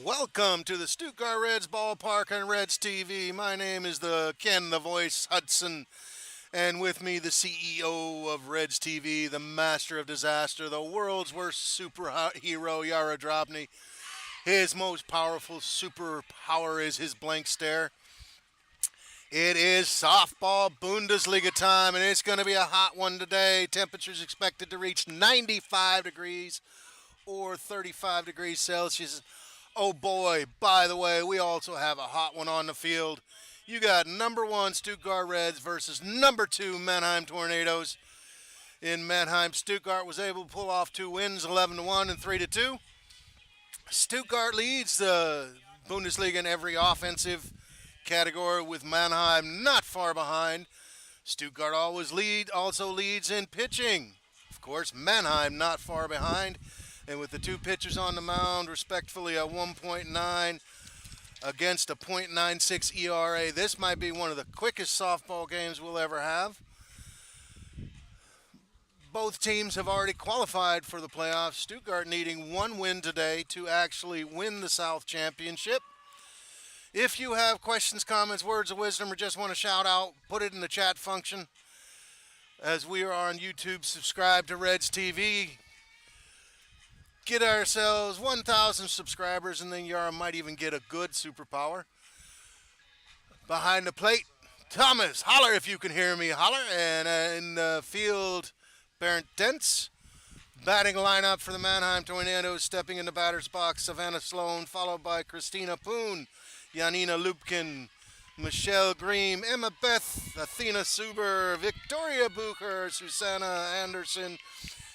Welcome to the Stuttgart Reds ballpark on Reds TV. My name is the Ken the Voice Hudson, and with me the CEO of Reds TV, the master of disaster, the world's worst superhero Yara Drobny. His most powerful superpower is his blank stare. It is Softball Bundesliga time, and it's going to be a hot one today. Temperatures expected to reach 95 degrees or 35 degrees Celsius. Oh boy, by the way, we also have a hot one on the field. You got number one Stuttgart Reds versus number two Mannheim Tornadoes. In Mannheim, Stuttgart was able to pull off two wins, 11-1 and 3-2. Stuttgart leads the Bundesliga in every offensive category, with Mannheim not far behind. Stuttgart also leads in pitching. Of course, Mannheim not far behind. And with the two pitchers on the mound, respectively a 1.9 against a .96 ERA, this might be one of the quickest softball games we'll ever have. Both teams have already qualified for the playoffs. Stuttgart needing one win today to actually win the South Championship. If you have questions, comments, words of wisdom, or just want to shout out, put it in the chat function. As we are on YouTube, subscribe to Reds TV. Get ourselves 1,000 subscribers, and then Yara might even get a good superpower. Behind the plate, Thomas, holler if you can hear me, holler. And in the field, Bernd Dentz. Batting lineup for the Mannheim Tornadoes, stepping in the batter's box, Savannah Sloan, followed by Christina Poon, Janina Lubkin, Michelle Green, Emma Beth, Athena Suber, Victoria Bucher, Susanna Anderson,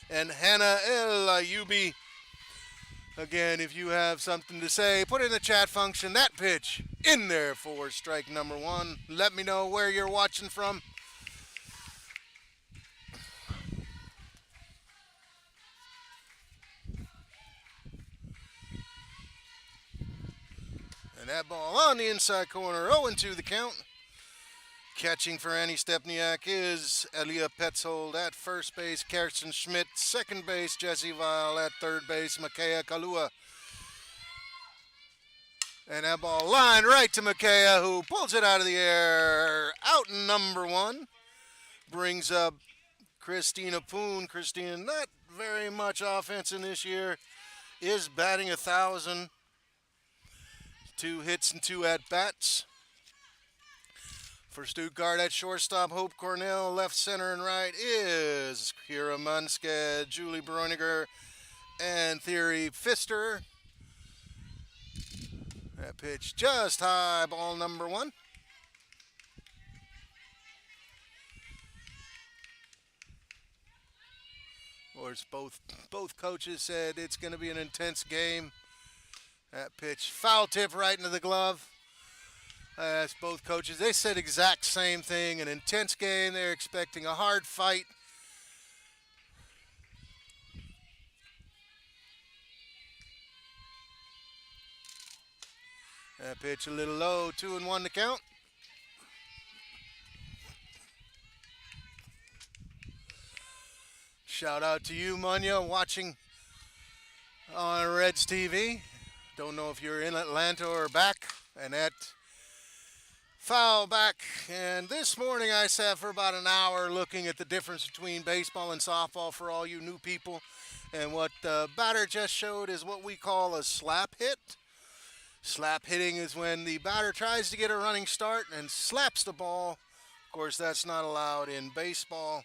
and Hannah El Ayubi. Again, if you have something to say, put it in the chat function. That pitch in there for strike number one. Let me know where you're watching from. And that ball on the inside corner, 0-2 the count. Catching for Annie Stepniak is Elia Petzold at first base, Kirsten Schmidt, second base, Jesse Weil at third base, Makaya Kalua. And that ball lined right to Makaya, who pulls it out of the air. Out number one. Brings up Christina Poon. Christina, not very much offense in this year, is batting 1,000. 2 hits and 2 at-bats. For Stuttgart at shortstop, Hope Cornell. Left, center, and right is Kira Munsked, Julie Broniger, and Thierry Pfister. That pitch just high, ball number one. Of course, both coaches said it's going to be an intense game. That pitch, foul tip right into the glove. I asked both coaches. They said exact same thing. An intense game. They're expecting a hard fight. That pitch a little low. 2-1 to count. Shout out to you, Munya, watching on Reds TV. Don't know if you're in Atlanta or back. And that foul back. And this morning I sat for about an hour looking at the difference between baseball and softball for all you new people. And what the batter just showed is what we call a slap hit. Slap hitting is when the batter tries to get a running start and slaps the ball. Of course, that's not allowed in baseball.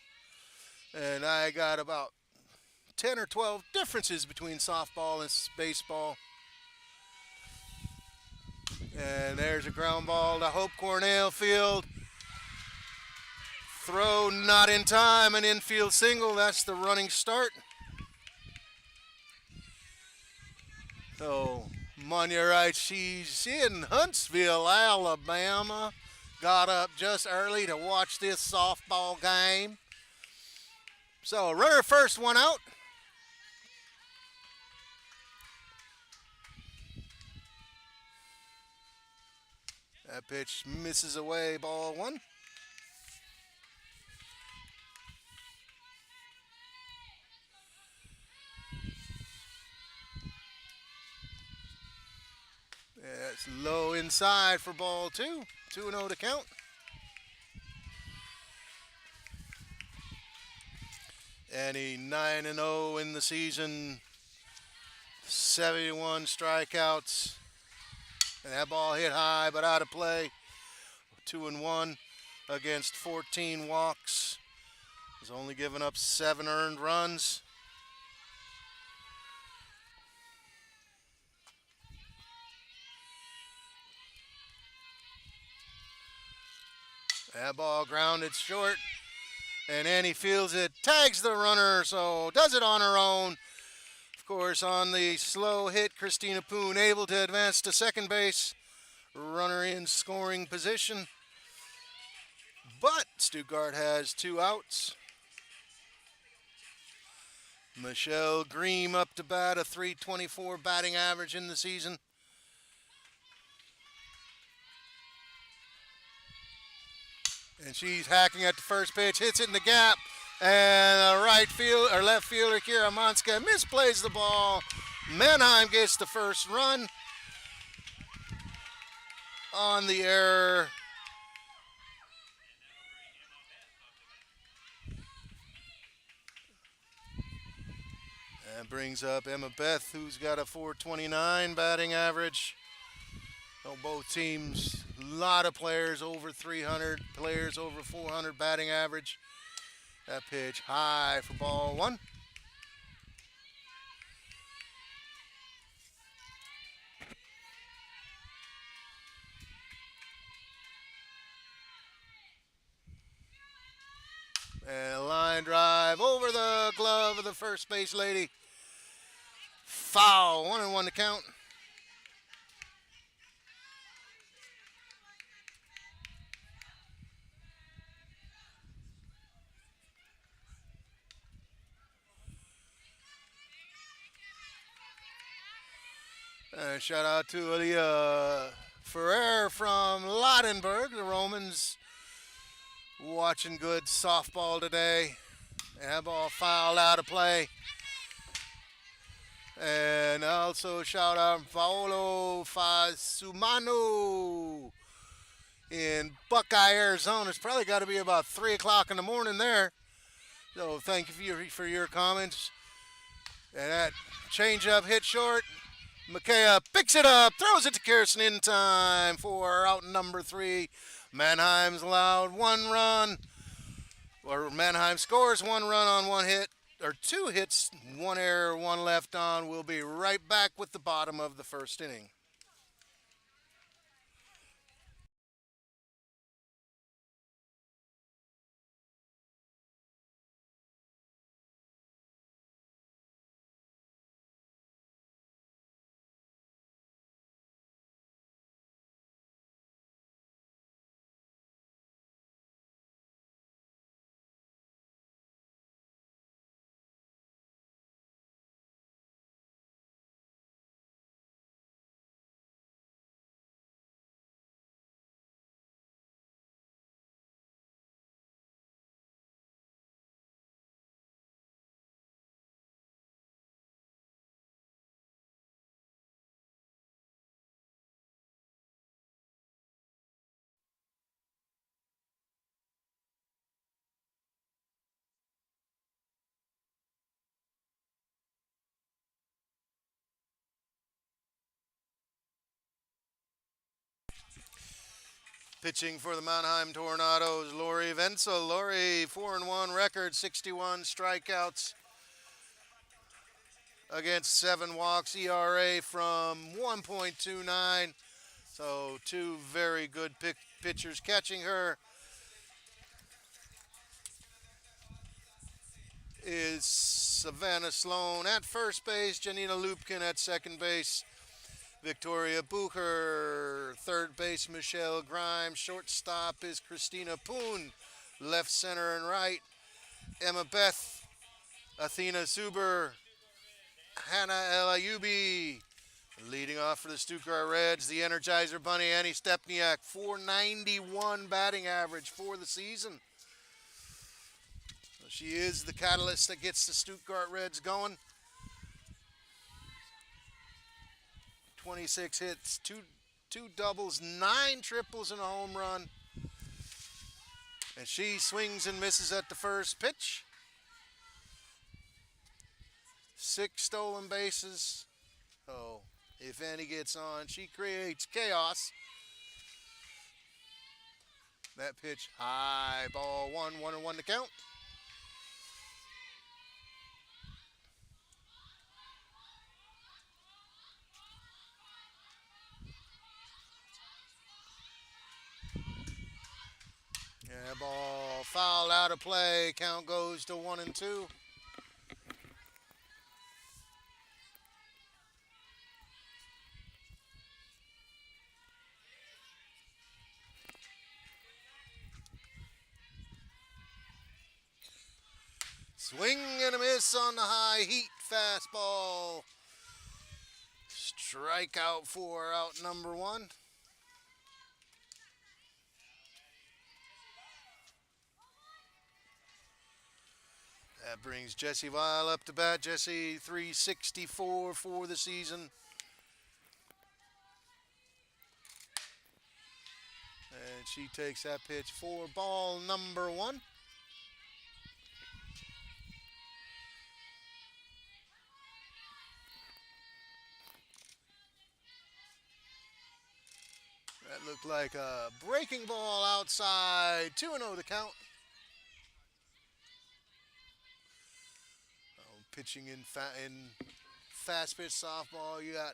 And I got about 10 or 12 differences between softball and baseball. And there's a ground ball to Hope Cornell field. Throw not in time, an infield single. That's the running start. So, Munya writes she's in Huntsville, Alabama. Got up just early to watch this softball game. So, runner first, one out. That pitch misses away, ball one. It's low inside for ball two. 2-0 to count. Annie 9-0 in the season. 71 strikeouts. And that ball hit high but out of play. 2-1 against 14 walks. He's only given up 7 earned runs. That ball grounded short, and Annie fields it, tags the runner, so does it on her own. Of course, on the slow hit, Christina Poon able to advance to second base. Runner in scoring position. But Stuttgart has 2 outs. Michelle Green up to bat, a .324 batting average in the season. And she's hacking at the first pitch, hits it in the gap, and left fielder Kira Manska misplays the ball. Mannheim gets the first run on the error. And brings up Emma Beth, who's got a .429 batting average. Both teams, a lot of players over 300, players over 400 batting average. That pitch high for ball one. And a line drive over the glove of the first base lady. Foul, 1-1 to count. And shout out to Leah Ferrer from Ladenburg. The Romans watching good softball today. And that ball fouled out of play. And also shout out Paolo Fasumano in Buckeye, Arizona. It's probably got to be about 3 o'clock in the morning there. So thank you for your comments. And that changeup hit short. Makea picks it up, throws it to Kirsten in time for out number 3. Mannheim's allowed 1 run. Or Mannheim scores 1 run on 1 hit. Or 2 hits, 1 error, 1 left on. We'll be right back with the bottom of the first inning. Pitching for the Mannheim Tornadoes, Lori Wenzel. Lori, 4-1 record, 61 strikeouts against 7 walks, ERA from 1.29. So 2 very good pitchers catching her. Is Savannah Sloan at first base, Janina Lupkin at second base, Victoria Bucher, third base Michelle Grimes, shortstop is Christina Poon, left, center, and right, Emma Beth, Athena Zuber, Hannah El Ayubi. Leading off for the Stuttgart Reds, the Energizer Bunny, Annie Stepniak, .491 batting average for the season. So she is the catalyst that gets the Stuttgart Reds going. 26 hits, 2 doubles, 9 triples, and a home run. And she swings and misses at the first pitch. 6 stolen bases. Oh, if any gets on, she creates chaos. That pitch, high, ball 1, 1-1 to count. Yeah, ball fouled out of play. Count goes to 1-2. Swing and a miss on the high heat fastball. Strikeout for out number 1. That brings Jesse Weil up to bat. Jesse 364 for the season. And she takes that pitch for ball number 1. That looked like a breaking ball outside. 2-0 to count. Pitching in fast pitch softball, you got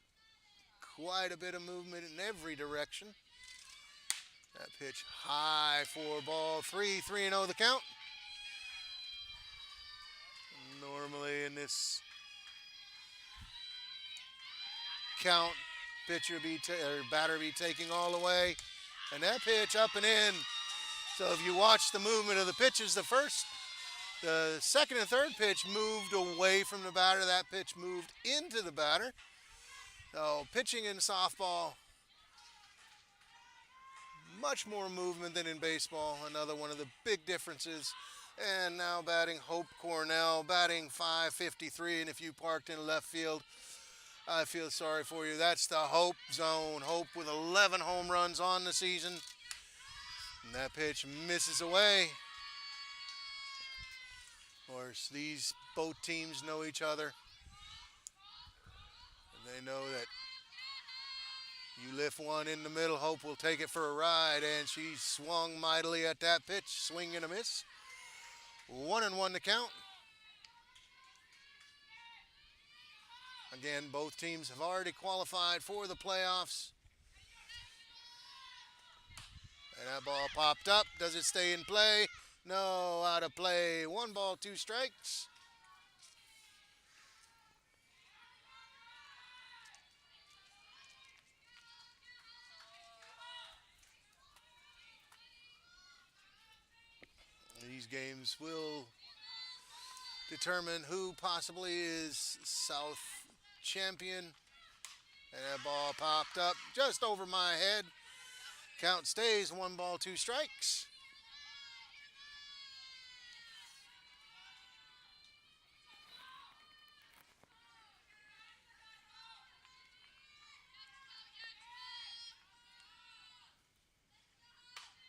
quite a bit of movement in every direction. That pitch high for ball 3, 3-0 the count. Normally in this count, batter be taking all the way, and that pitch up and in. So if you watch the movement of the pitches, the second and third pitch moved away from the batter. That pitch moved into the batter. So pitching in softball, much more movement than in baseball. Another one of the big differences. And now batting Hope Cornell, batting .553. And if you parked in left field, I feel sorry for you. That's the Hope zone. Hope with 11 home runs on the season. And that pitch misses away. Of course, both teams know each other. And they know that you lift one in the middle, Hope will take it for a ride. And she swung mightily at that pitch. Swing and a miss. 1-1 to count. Again, both teams have already qualified for the playoffs. And that ball popped up. Does it stay in play? No, out of play. 1 ball, 2 strikes. These games will determine who possibly is South champion. And that ball popped up just over my head. Count stays 1 ball, 2 strikes.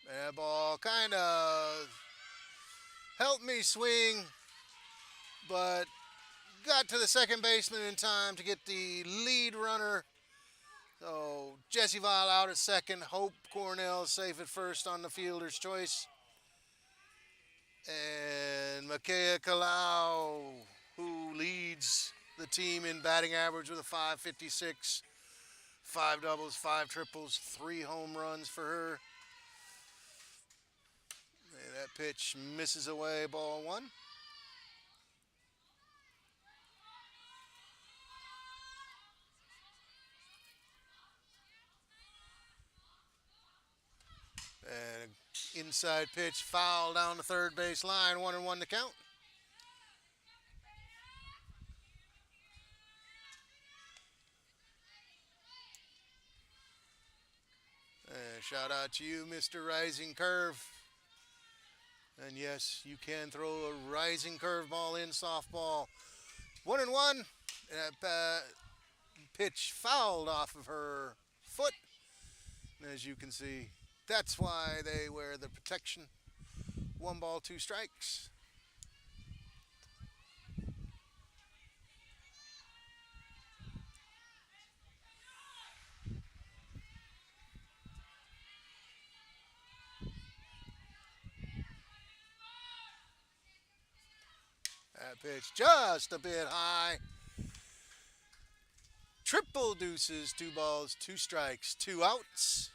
That ball kind of helped me swing, but got to the second baseman in time to get the lead runner. So Jesse Weil out at second. Hope Cornell safe at first on the fielder's choice. And Makaya Kalau, who leads the team in batting average with a .556. 5 doubles, 5 triples, 3 home runs for her. And that pitch misses away, ball 1. And inside pitch foul down the third base line. 1-1 to count. And shout out to you, Mr. Rising Curve. And yes, you can throw a rising curveball in softball. 1-1. And that pitch fouled off of her foot. As you can see, that's why they wear the protection. 1 ball, 2 strikes. That pitch just a bit high. Triple deuces, 2 balls, 2 strikes, 2 outs.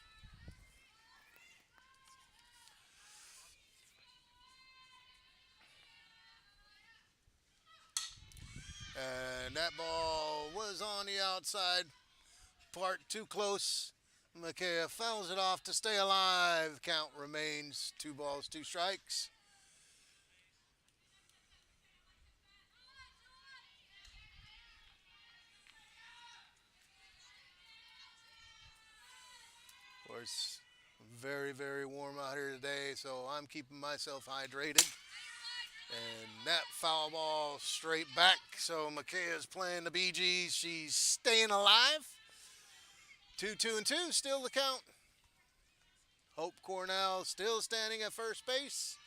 And that ball was on the outside part, too close. Makea fouls it off to stay alive. Count remains 2 balls, 2 strikes. Of course, very, very warm out here today, so I'm keeping myself hydrated. And that foul ball straight back. So Makea's playing the Bee Gees. She's staying alive. 2-2-2, still the count. Hope Cornell still standing at first base.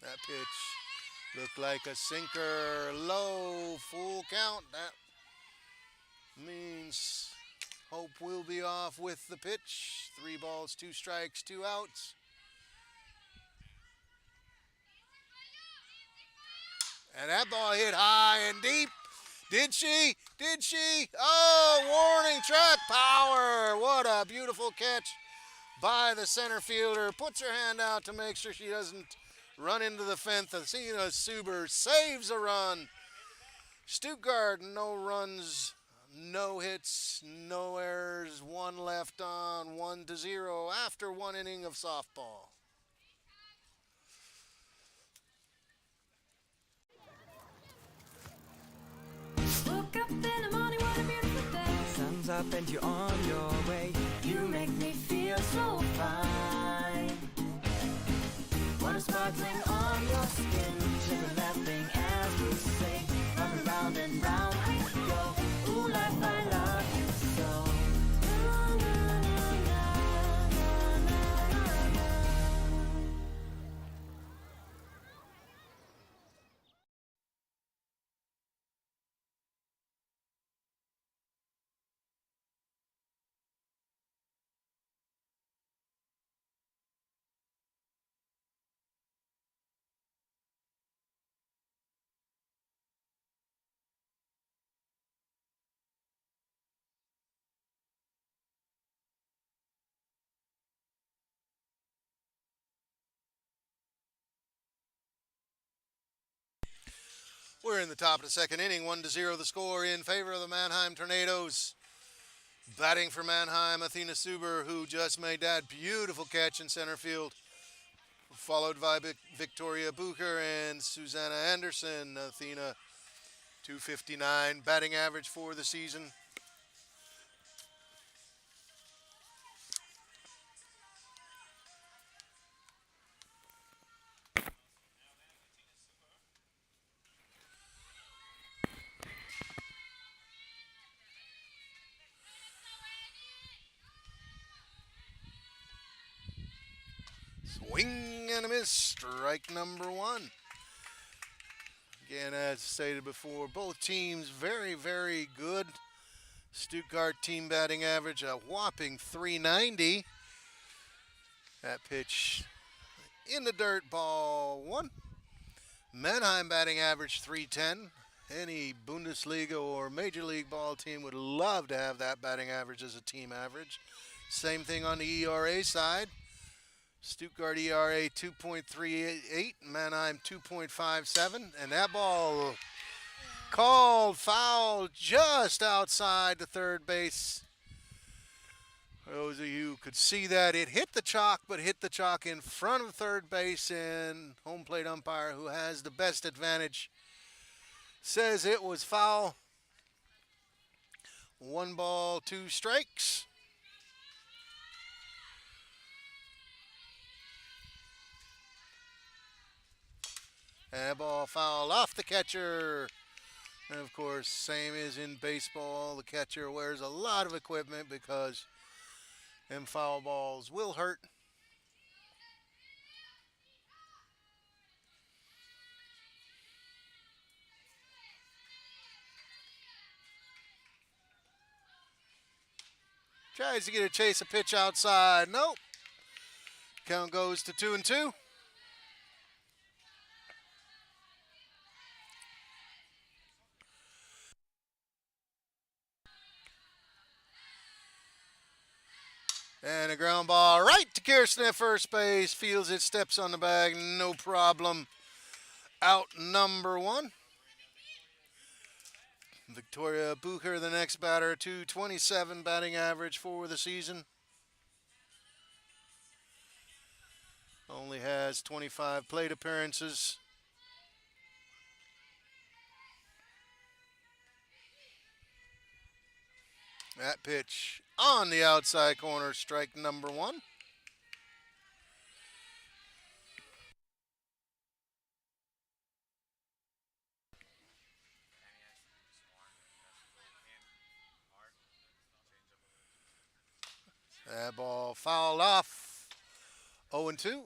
That pitch looked like a sinker, low, full count. That means Hope will be off with the pitch. 3 balls, 2 strikes, 2 outs. And that ball hit high and deep. Did she? Did she? Oh, warning track power. What a beautiful catch by the center fielder. Puts her hand out to make sure she doesn't run into the fence. Athena Suber saves a run. Stuttgart, no runs, no hits, no errors. 1 left on, 1-0 after 1 inning of softball. Woke up in the morning, what a beautiful day. Sun's up and you're on your way. You make me feel so fine. What a sparkling on your skin. Sugar laughing as we say. Round and round we go. Ooh, life, I love you so. Na, na, na, na, na, na, na. We're in the top of the second inning, 1-0 the score in favor of the Mannheim Tornadoes. Batting for Mannheim, Athena Suber, who just made that beautiful catch in center field, followed by Victoria Bucher and Susanna Anderson. Athena, 259 batting average for the season. Swing and a miss, strike number 1. Again, as stated before, both teams very, very good. Stuttgart team batting average a whopping 390. That pitch in the dirt, ball 1. Mannheim batting average 310. Any Bundesliga or Major League ball team would love to have that batting average as a team average. Same thing on the ERA side. Stuttgart ERA 2.38, Mannheim 2.57, and that ball called foul just outside the third base. For those of you who could see that, it hit the chalk, but hit the chalk in front of third base, and home plate umpire, who has the best advantage, says it was foul. 1 ball, 2 strikes. And that ball foul off the catcher. And of course, same as in baseball, the catcher wears a lot of equipment because them foul balls will hurt. Tries to get a chase, a pitch outside. Nope. Count goes to 2-2. And a ground ball right to Kirsten at first base. Fields it, steps on the bag, no problem. Out number one. Victoria Bucher, the next batter, 227 batting average for the season. Only has 25 plate appearances. That pitch on the outside corner, strike number one. That ball fouled off. 0-2.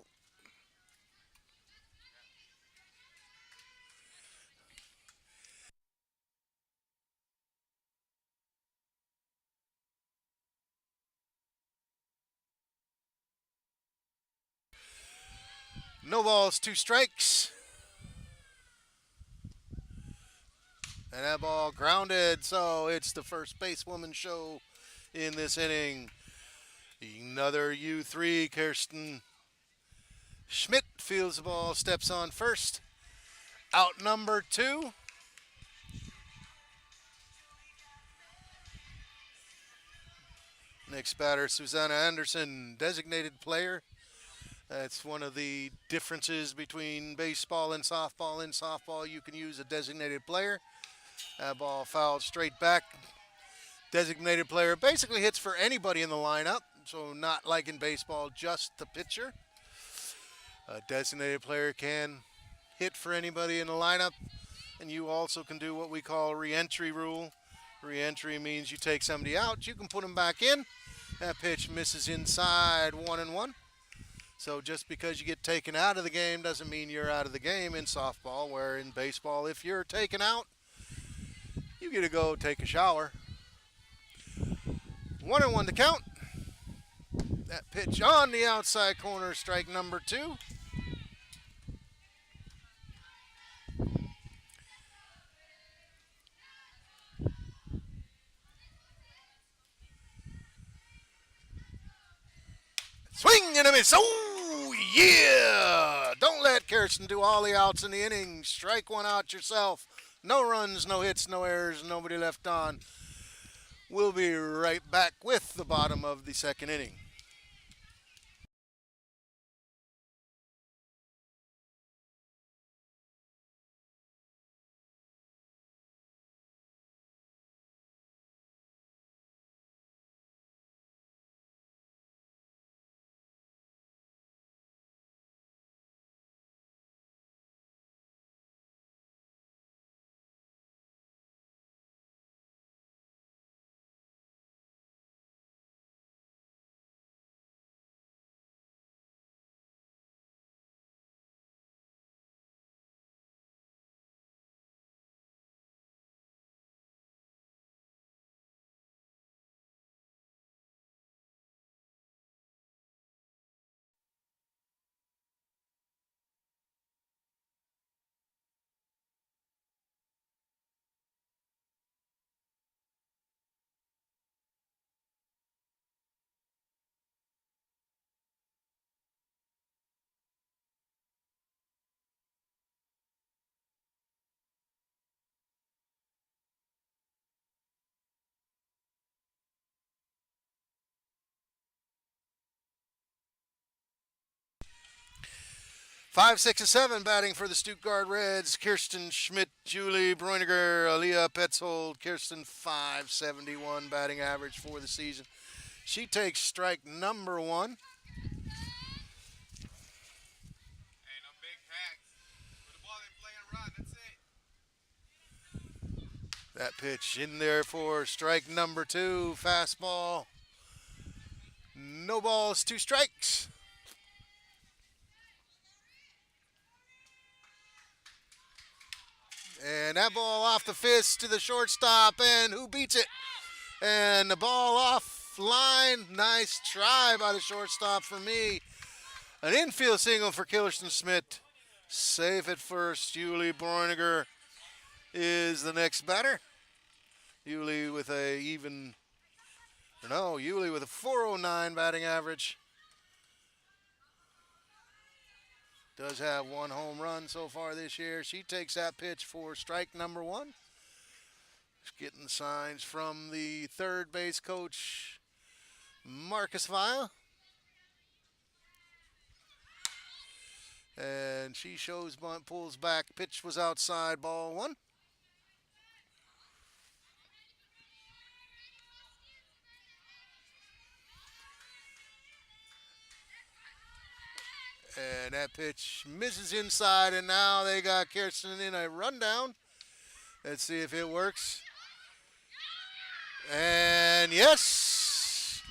No balls, 2 strikes. And that ball grounded, so it's the first basewoman show in this inning. Another U3, Kirsten Schmidt fields the ball, steps on first. Out number 2. Next batter, Susanna Anderson, designated player. That's one of the differences between baseball and softball. In softball, you can use a designated player. That ball fouled straight back. Designated player basically hits for anybody in the lineup, so not like in baseball, just the pitcher. A designated player can hit for anybody in the lineup, and you also can do what we call re-entry rule. Re-entry means you take somebody out, you can put them back in. That pitch misses inside, 1-1. So just because you get taken out of the game doesn't mean you're out of the game in softball, where in baseball, if you're taken out, you get to go take a shower. 1-1 to count. That pitch on the outside corner, strike number 2. Swing and a miss. Oh, yeah! Don't let Kirsten do all the outs in the inning. Strike one out yourself. No runs, no hits, no errors, nobody left on. We'll be right back with the bottom of the second inning. Five, six, and seven batting for the Stuttgart Reds. Kirsten Schmidt, Julie Bräuniger, Aaliyah Petzold. Kirsten 571 batting average for the season. She takes strike number 1. Hey, no big hacks. Put the ball in That pitch in there for strike number 2, fastball. No balls, 2 strikes. And that ball off the fist to the shortstop, and who beats it? And the ball off line. Nice try by the shortstop for me. An infield single for Killerston Smith. Safe at first. Yuli Bräuniger is the next batter. Yuli with Yuli with a 409 batting average. Does have 1 home run so far this year. She takes that pitch for strike number 1. Just getting signs from the third base coach, Marcus Vile. And she shows bunt, pulls back. Pitch was outside, ball 1. And that pitch misses inside, and now they got Kirsten in a rundown. Let's see if it works. And yes,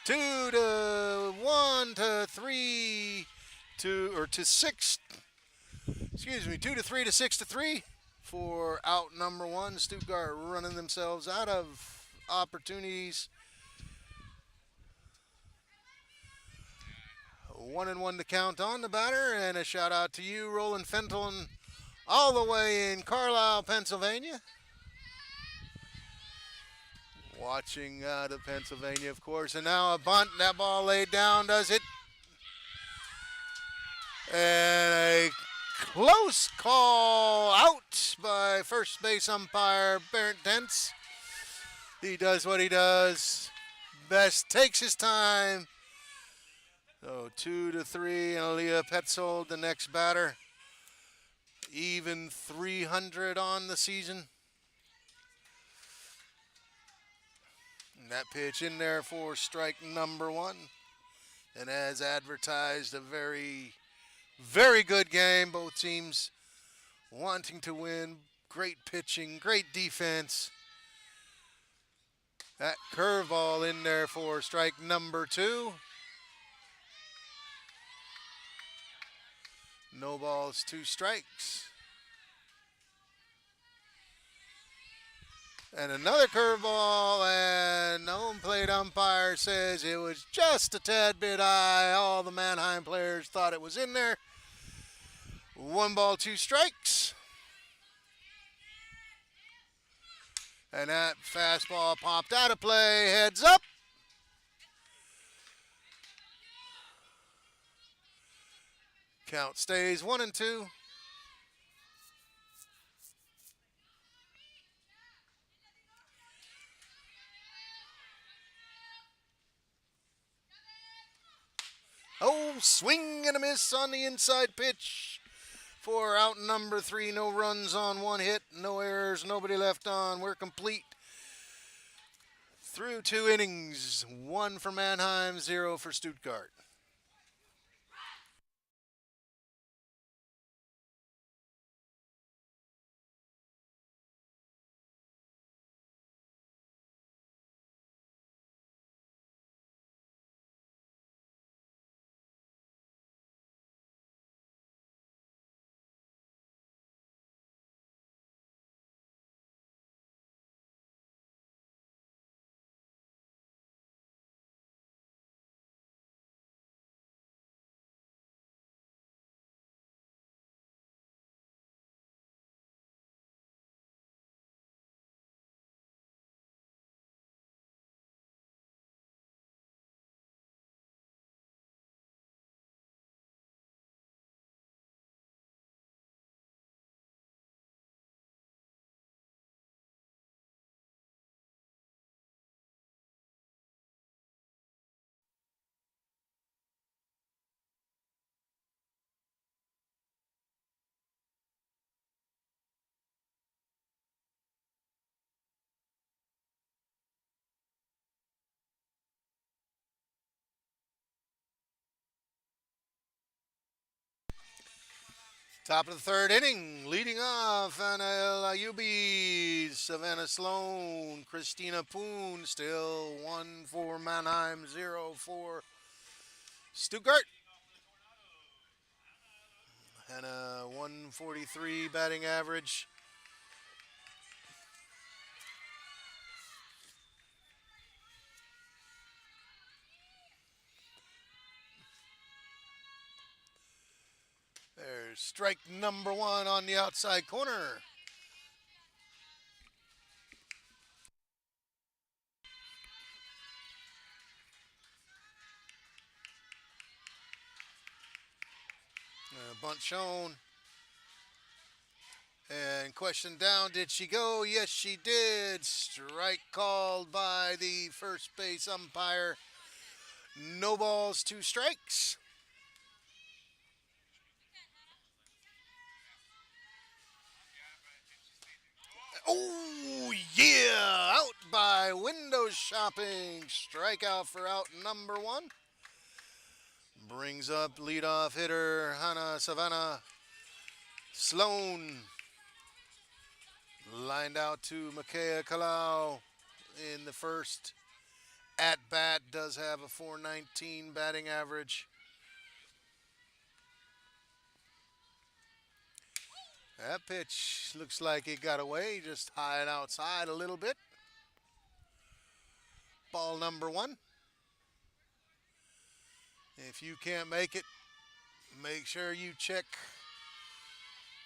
2 to 1 to 3 to 6. Excuse me, 2 to 3 to 6 to 3 for out number 1. Stuttgart running themselves out of opportunities. 1-1 to count on the batter, and a shout out to you, Roland Fenton, all the way in Carlisle, Pennsylvania. Watching out of Pennsylvania, of course, and now a bunt. That ball laid down, does it? And a close call out by first base umpire Barrett Dentz. He does what he does best, takes his time. So 2 to 3, and Aaliyah Petzold, the next batter. Even 300 on the season. And that pitch in there for strike number 1. And as advertised, a very, very good game. Both teams wanting to win. Great pitching, great defense. That curveball in there for strike number 2. No balls, 2 strikes. And another curveball, and the home plate umpire says it was just a tad bit high. All the Mannheim players thought it was in there. 1 ball, 2 strikes. And that fastball popped out of play, heads up. Count stays 1 and 2. Oh, swing and a miss on the inside pitch for out number 3. No runs on 1 hit, no errors, nobody left on. We're complete through 2 innings. 1 for Mannheim, 0 for Stuttgart. Top of the third inning, leading off Anna Ayubi, Savannah Sloan, Christina Poon, still 1 for Mannheim, 0 for Stuttgart. And a 143 batting average. There's strike number 1 on the outside corner. Bunt shown. And question down, did she go? Yes, she did. Strike called by the first base umpire. No balls, 2 strikes. Oh, yeah! Out by window shopping. Strikeout for out number 1. Brings up leadoff hitter Hannah Savannah Sloan. Lined out to Makaya Kalau in the first at bat. Does have a 419 batting average. That pitch looks like it got away, just high and outside a little bit. Ball number 1. If you can't make it, make sure you check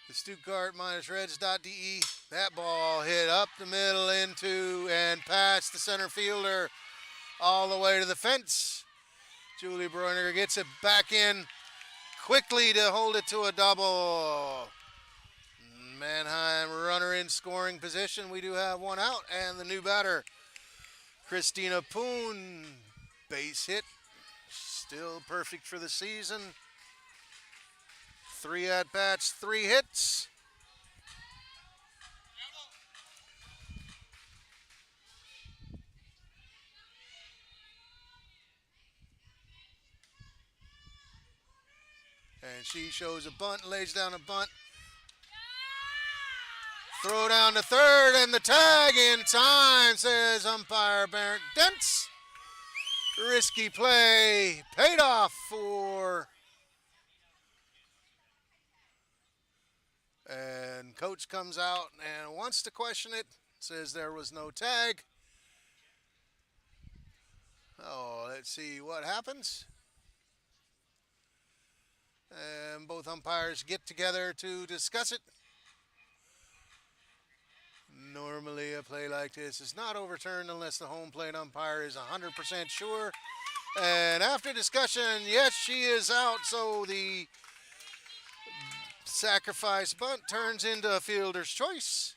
the Stuttgart-Reds.de. That ball hit up the middle into and past the center fielder all the way to the fence. Julie Breuner gets it back in quickly to hold it to a double. Mannheim runner in scoring position. We do have 1 out, and the new batter, Christina Poon, base hit. Still perfect for the season. 3 at-bats, 3 hits. And she shows a bunt, lays down a bunt. Throw down to third, and the tag in time, says umpire Barrett Dents. Risky play, paid off for. And coach comes out and wants to question it, says there was no tag. Oh, let's see what happens. And both umpires get together to discuss it. Normally a play like this is not overturned unless the home plate umpire is 100% sure. And after discussion, yes, she is out, so the sacrifice bunt turns into a fielder's choice.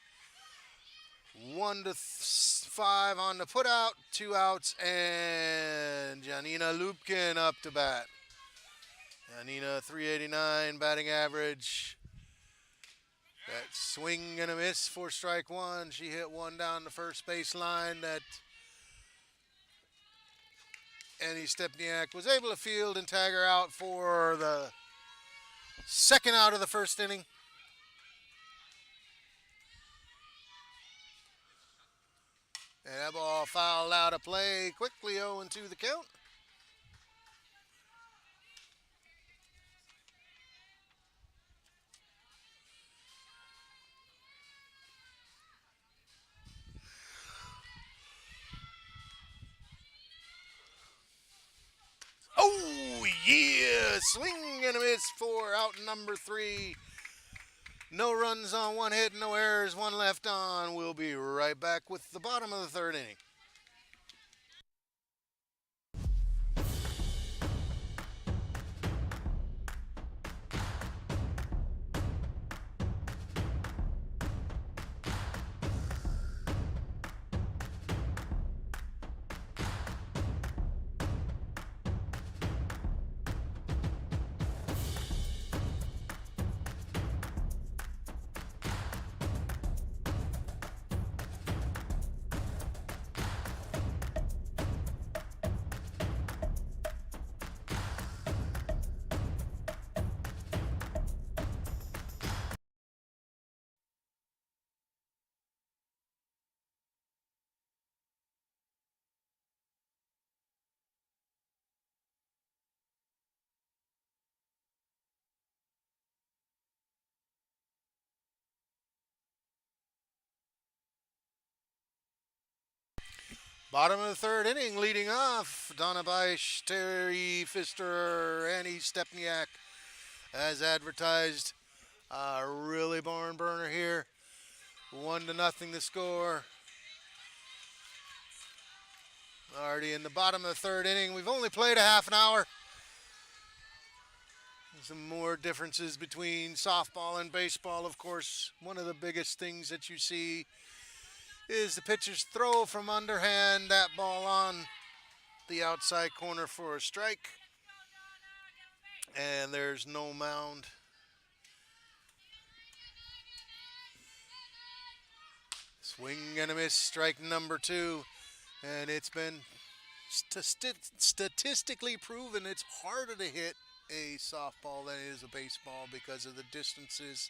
1 to 5 on the put out, 2 outs, and Janina Lubkin up to bat. Janina, 389 batting average. That swing and a miss for strike 1. She hit 1 down the first base line that Annie Stepniak was able to field and tag her out for the second out of the first inning. And that ball fouled out of play quickly, 0-2 the count. Oh, yeah! Swing and a miss for out number 3. No runs on 1 hit, no errors, 1 left on. We'll be right back with the bottom of the third inning. Bottom of the third inning, leading off, Donna Beisch, Terry Pfister, Annie Stepniak, as advertised. Really barn burner here. 1-0 the score. Already in the bottom of the third inning. We've only played a half an hour. Some more differences between softball and baseball, of course. One of the biggest things that you see is the pitcher's throw from underhand, that ball on the outside corner for a strike. And there's no mound. Swing and a miss, strike number 2. And it's been statistically proven it's harder to hit a softball than it is a baseball because of the distances.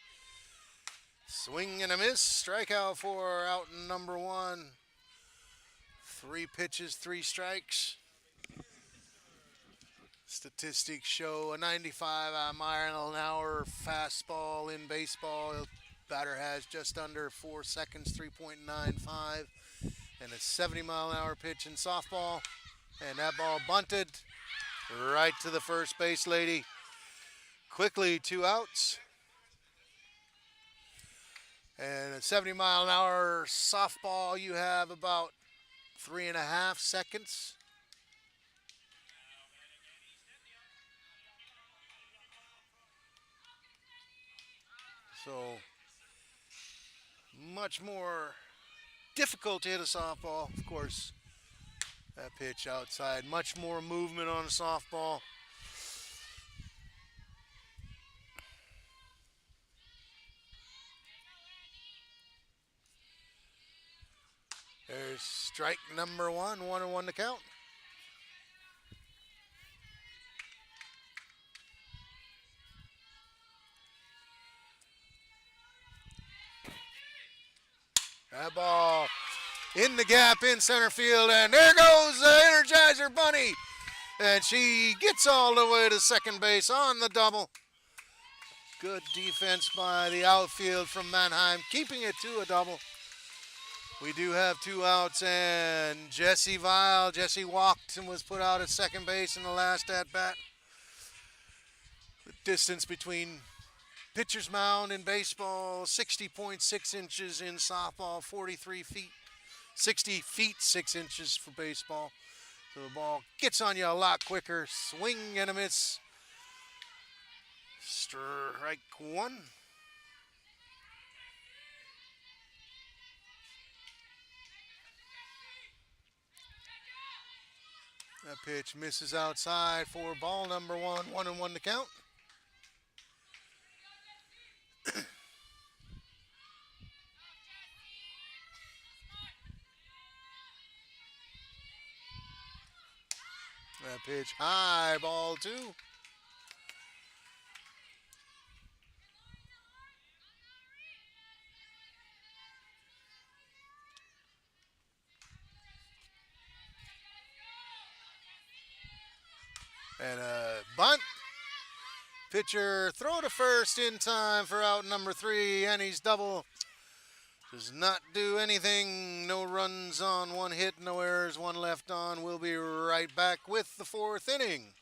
Swing and a miss, strikeout for out number 1. 3 pitches, 3 strikes. Statistics show a 95 mile an hour fastball in baseball. Batter has just under 4 seconds, 3.95, and a 70 mile an hour pitch in softball. And that ball bunted right to the first base lady. Quickly, 2 outs. And a 70 mile an hour softball, you have about 3.5 seconds. So much more difficult to hit a softball, of course. That pitch outside, much more movement on a softball. There's strike number 1, 1-1 to count. That ball in the gap in center field, and there goes the Energizer Bunny. And she gets all the way to second base on the double. Good defense by the outfield from Mannheim, keeping it to a double. We do have 2 outs, and Jesse walked and was put out at second base in the last at-bat. The distance between pitcher's mound in baseball, 60.6 inches in softball, 43 feet. 60 feet, 6 inches for baseball. So the ball gets on you a lot quicker. Swing and a miss. Strike 1. That pitch misses outside for ball number 1, 1-1 to count. That pitch high, ball 2. And a bunt. Pitcher throw to first in time for out number 3, and he's double. Does not do anything. No runs on, 1 hit, no errors, 1 left on. We'll be right back with the 4th inning.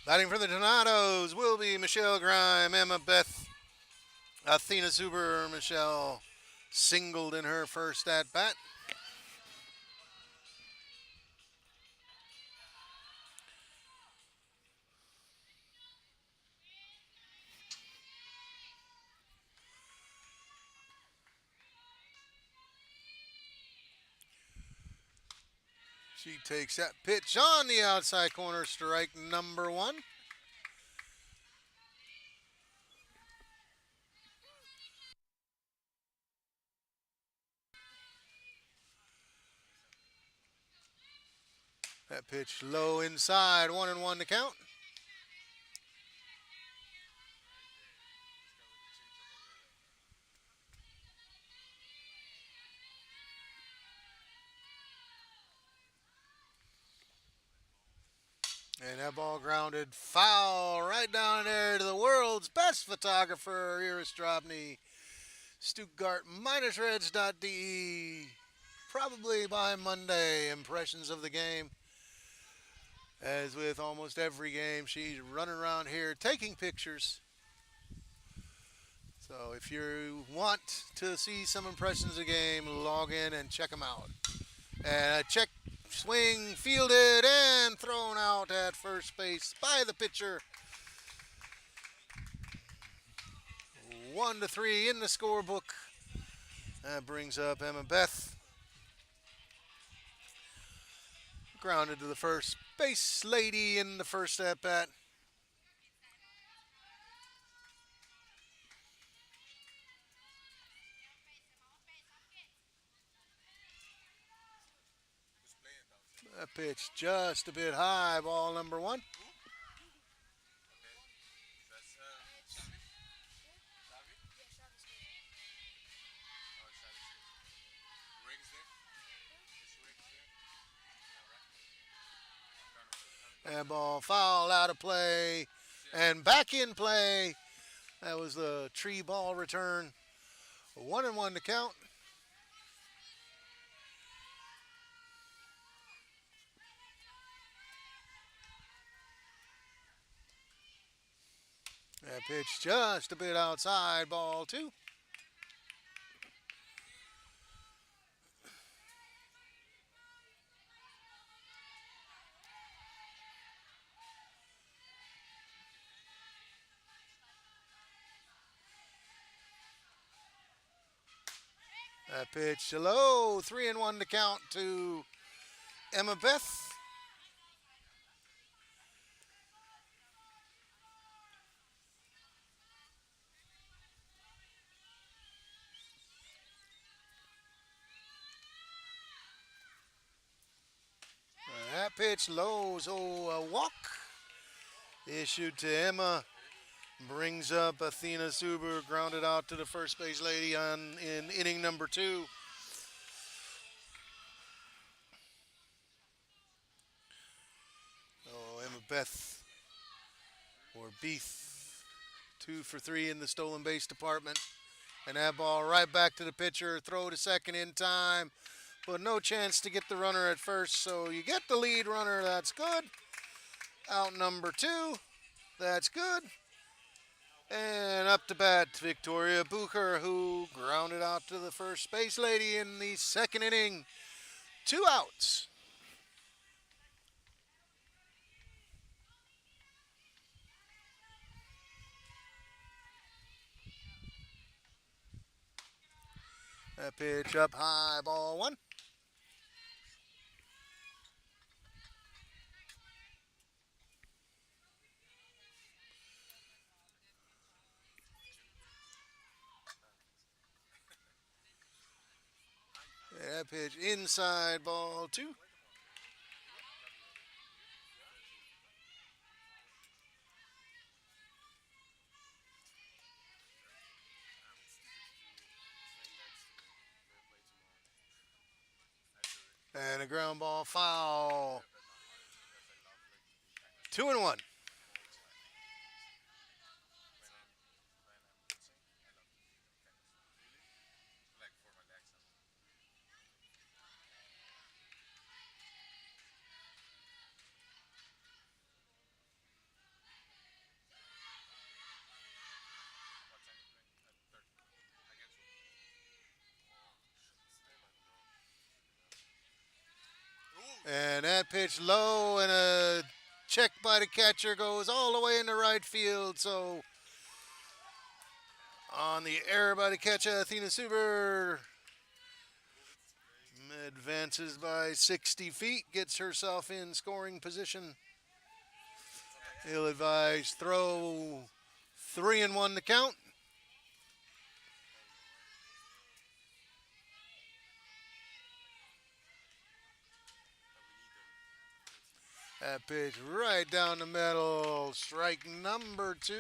Batting for the Tornadoes will be Michelle Grime, Emma Beth, Athena Zuber. Michelle singled in her first at bat. She takes that pitch on the outside corner, strike number one. That pitch low inside, 1-1 to count. And that ball grounded foul right down there to the world's best photographer, Iris Drobny. Stuttgart-Reds.de. Probably by Monday, impressions of the game. As with almost every game, she's running around here taking pictures. So if you want to see some impressions of the game, log in and check them out. And a check swing fielded and thrown out at first base by the pitcher. 1-3 in the scorebook. That brings up Emma Beth. Grounded to the first base lady in the first at bat. That pitch just a bit high, ball number one. And ball foul, out of play, and back in play. That was the tree ball return. 1-1 to count. That pitch just a bit outside, ball two. That pitch low, 3-1 to count to Emma Beth. That pitch low, so a walk issued to Emma. Brings up Athena Zuber, grounded out to the first base lady in inning number two. Oh, Emma Beth, or Beef, 2 for 3 in the stolen base department. And that ball right back to the pitcher, throw to second in time, but no chance to get the runner at first. So you get the lead runner, that's good. Out number two, that's good. And up to bat, Victoria Bucher, who grounded out to the first base lady in the second inning. 2 outs. That pitch up high, ball one. That pitch inside, ball two. And a ground ball foul. 2-1. And that pitch low, and a check by the catcher goes all the way into right field. So on the error by the catcher, Athena Suber advances by 60 feet, gets herself in scoring position. Ill advised throw, 3-1 to count. That pitch right down the middle, strike number 2.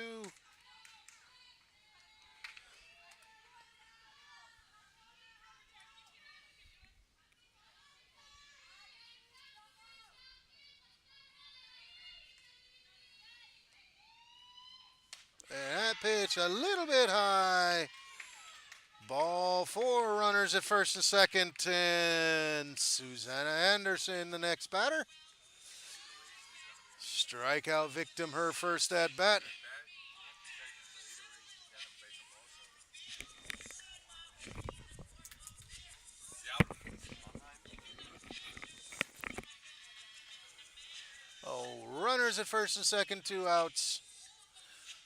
And that pitch a little bit high. Ball 4, runners at first and second, and Susanna Anderson, the next batter. Strikeout victim, her first at bat. Oh, runners at first and second, 2 outs.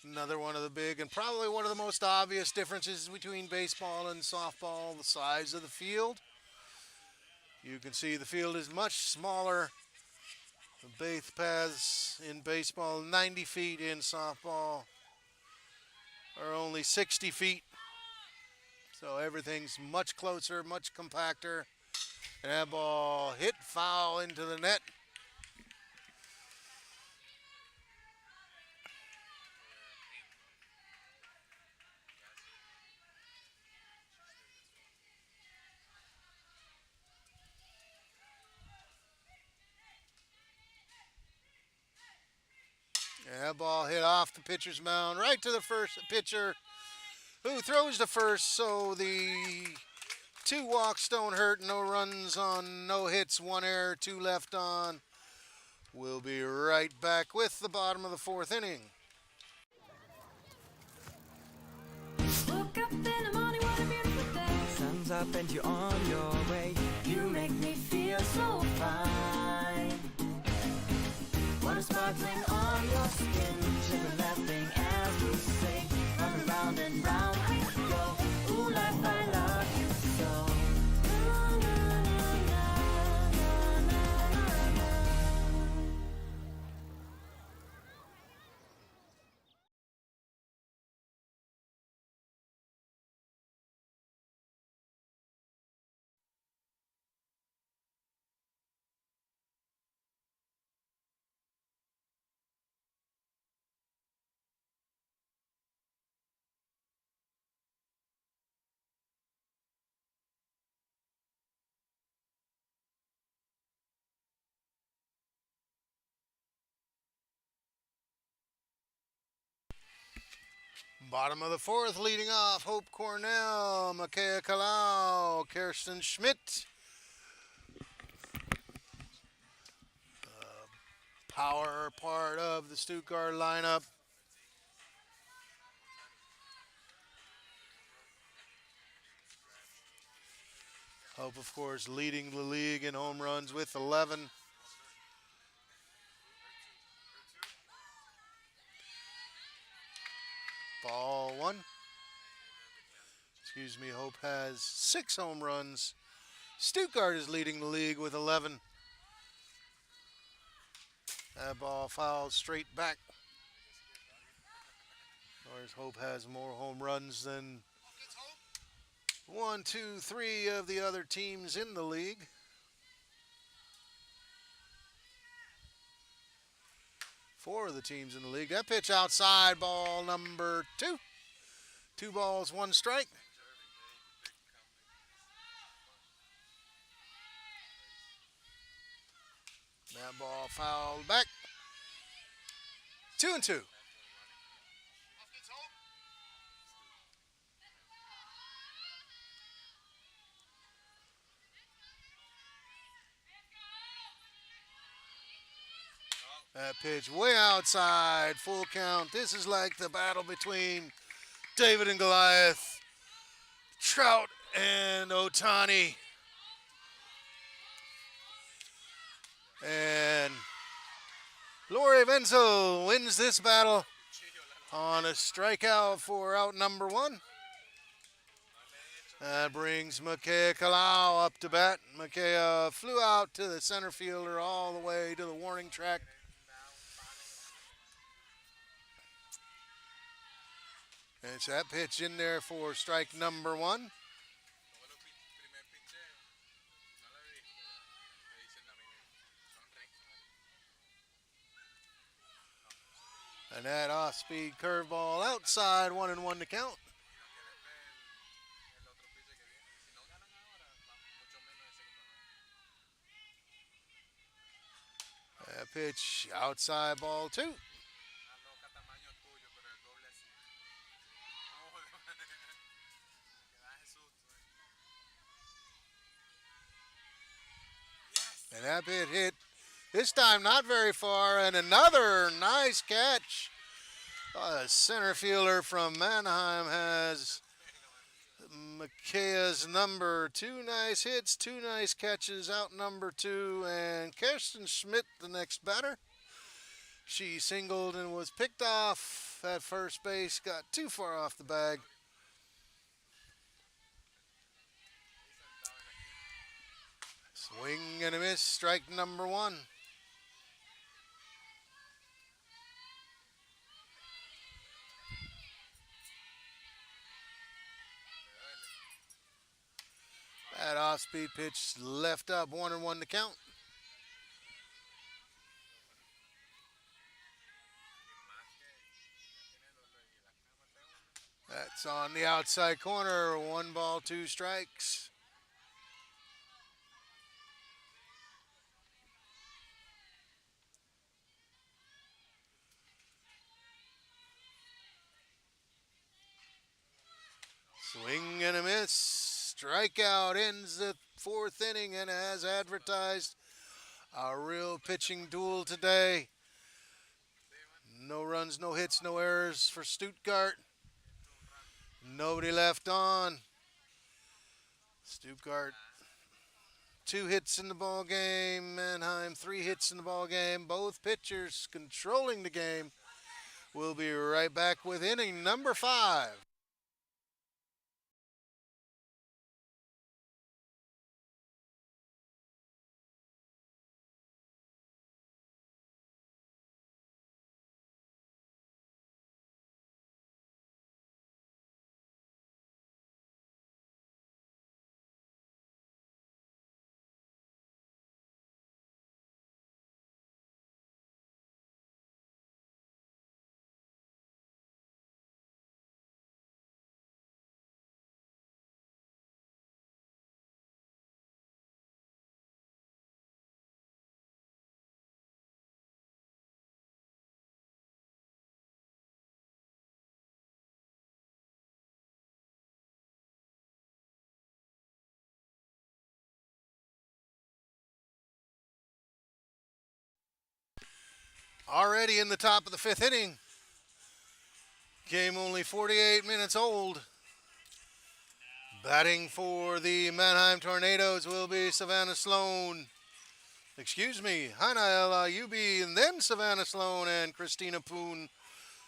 Another one of the big and probably one of the most obvious differences between baseball and softball, the size of the field. You can see the field is much smaller. The base paths in baseball, 90 feet. In softball are only 60 feet. So everything's much closer, much compactor. And that ball hit foul into the net. And that ball hit off the pitcher's mound right to the first pitcher, who throws to first. So the 2 walks don't hurt, no runs on, no hits, 1 error, 2 left on. We'll be right back with the bottom of the 4th inning. Woke up in the morning, what a beautiful day. Sun's up and you're on your way. You make me feel so fine. Water sparkling on your skin, sugar laughing as we sing. Round and round we go. Ooh, life, I love you so. Na, na, na, na, na, na, na. Bottom of the 4th, leading off, Hope Cornell, Makaya Kalau, Kirsten Schmidt. Power part of the Stuttgart lineup. Hope, of course, leading the league in home runs with 11. Ball 1. Excuse me, Hope has 6 home runs. Stuttgart is leading the league with 11. That ball fouls straight back. Whereas Hope has more home runs than 1, 2, 3 of the other teams in the league. Four of the teams in the league. That pitch outside, ball number 2. 2 balls, 1 strike. That ball fouled back. 2-2. That pitch way outside, full count. This is like the battle between David and Goliath, Trout and Otani. Lori Wenzel wins this battle on a strikeout for out number one. That brings Makaya Kalau up to bat. Makaya flew out to the center fielder all the way to the warning track. And it's that pitch in there for strike number one. And that off-speed curveball outside, 1-1 to count. That pitch outside, ball two. And that pitch hit this time not very far, and another nice catch. Center fielder from Mannheim has Makaya's number. Two nice hits, two nice catches, out number two, and Kirsten Schmidt, the next batter. She singled and was picked off at first base, got too far off the bag. Swing and a miss, strike number one. That off-speed pitch left up, 1-1 to count. That's on the outside corner, 1 ball, 2 strikes. Swing and a miss. Strikeout ends the fourth inning, and as advertised, a real pitching duel today. No runs, no hits, no errors for Stuttgart. Nobody left on. Stuttgart, 2 hits in the ball game. Mannheim, 3 hits in the ball game. Both pitchers controlling the game. We'll be right back with inning number 5. Already in the top of the 5th inning. Game only 48 minutes old. Batting for the Mannheim Tornadoes will be Savannah Sloan. Excuse me, Hannah Ayubi, and then Savannah Sloan and Christina Poon.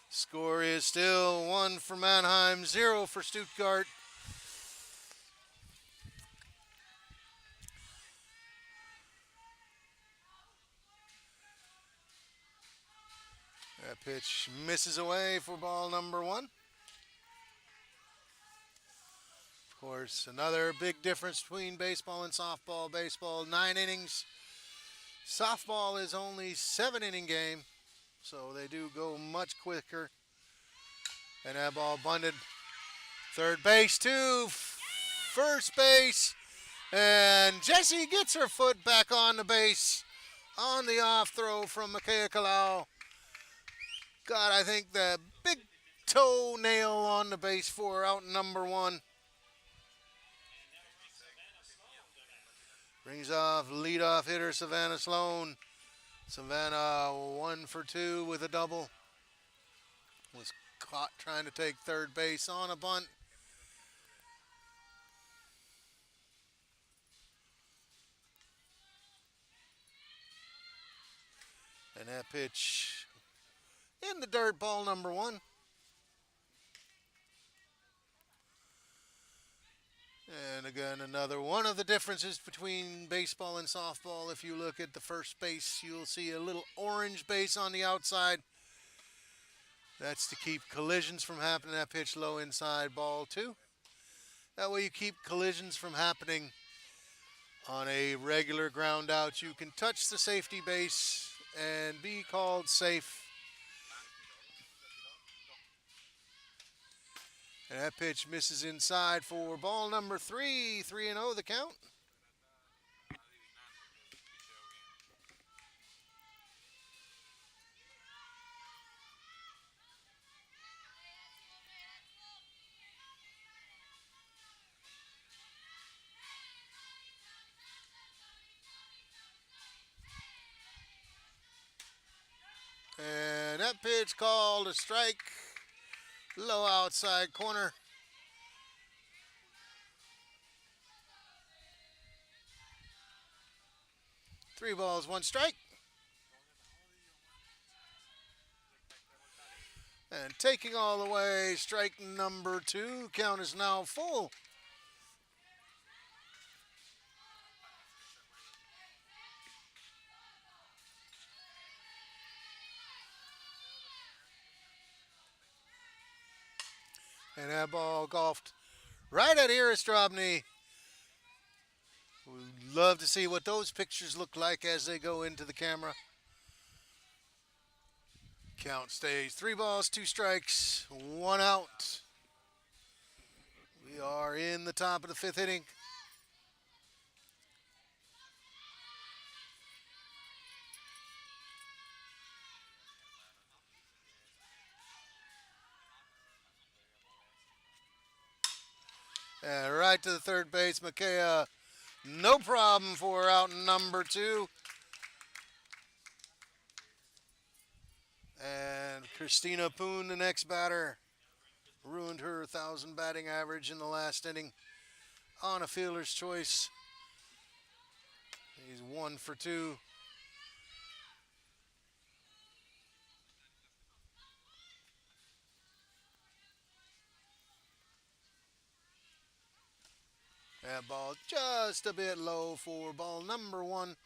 Score is still 1 for Mannheim, 0 for Stuttgart. That pitch misses away for ball number 1. Of course, another big difference between baseball and softball. Baseball, 9 innings. Softball is only 7-inning game, so they do go much quicker. And that ball bunted. Third base to first base. And Jessie gets her foot back on the base on the off throw from Makaya Kalau. Got, I think, the big toenail on the base for out number 1. Brings off leadoff hitter Savannah Sloan. Savannah 1 for 2 with a double. Was caught trying to take third base on a bunt. And that pitch in the dirt, ball number one. And again, another one of the differences between baseball and softball. If you look at the first base, you'll see a little orange base on the outside. That's to keep collisions from happening. That pitch low inside, ball two. That way you keep collisions from happening on a regular ground out. You can touch the safety base and be called safe. And that pitch misses inside for ball number three. 3-0 the count. And that pitch called a strike. Low outside corner. Three balls, one strike. And taking all the way, strike number two. Count is now full. And that ball golfed right at Aristrobny. We'd love to see what those pictures look like as they go into the camera. Count stays 3 balls, 2 strikes, 1 out. We are in the top of the 5th inning. And right to the third base, Makea. No problem for out number 2. And Christina Poon, the next batter, ruined her 1,000 batting average in the last inning on a fielder's choice. He's 1 for 2. That ball just a bit low for ball number 1.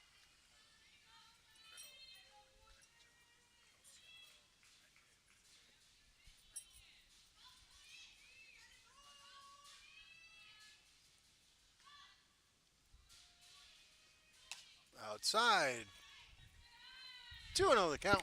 Outside. 2-0 the count.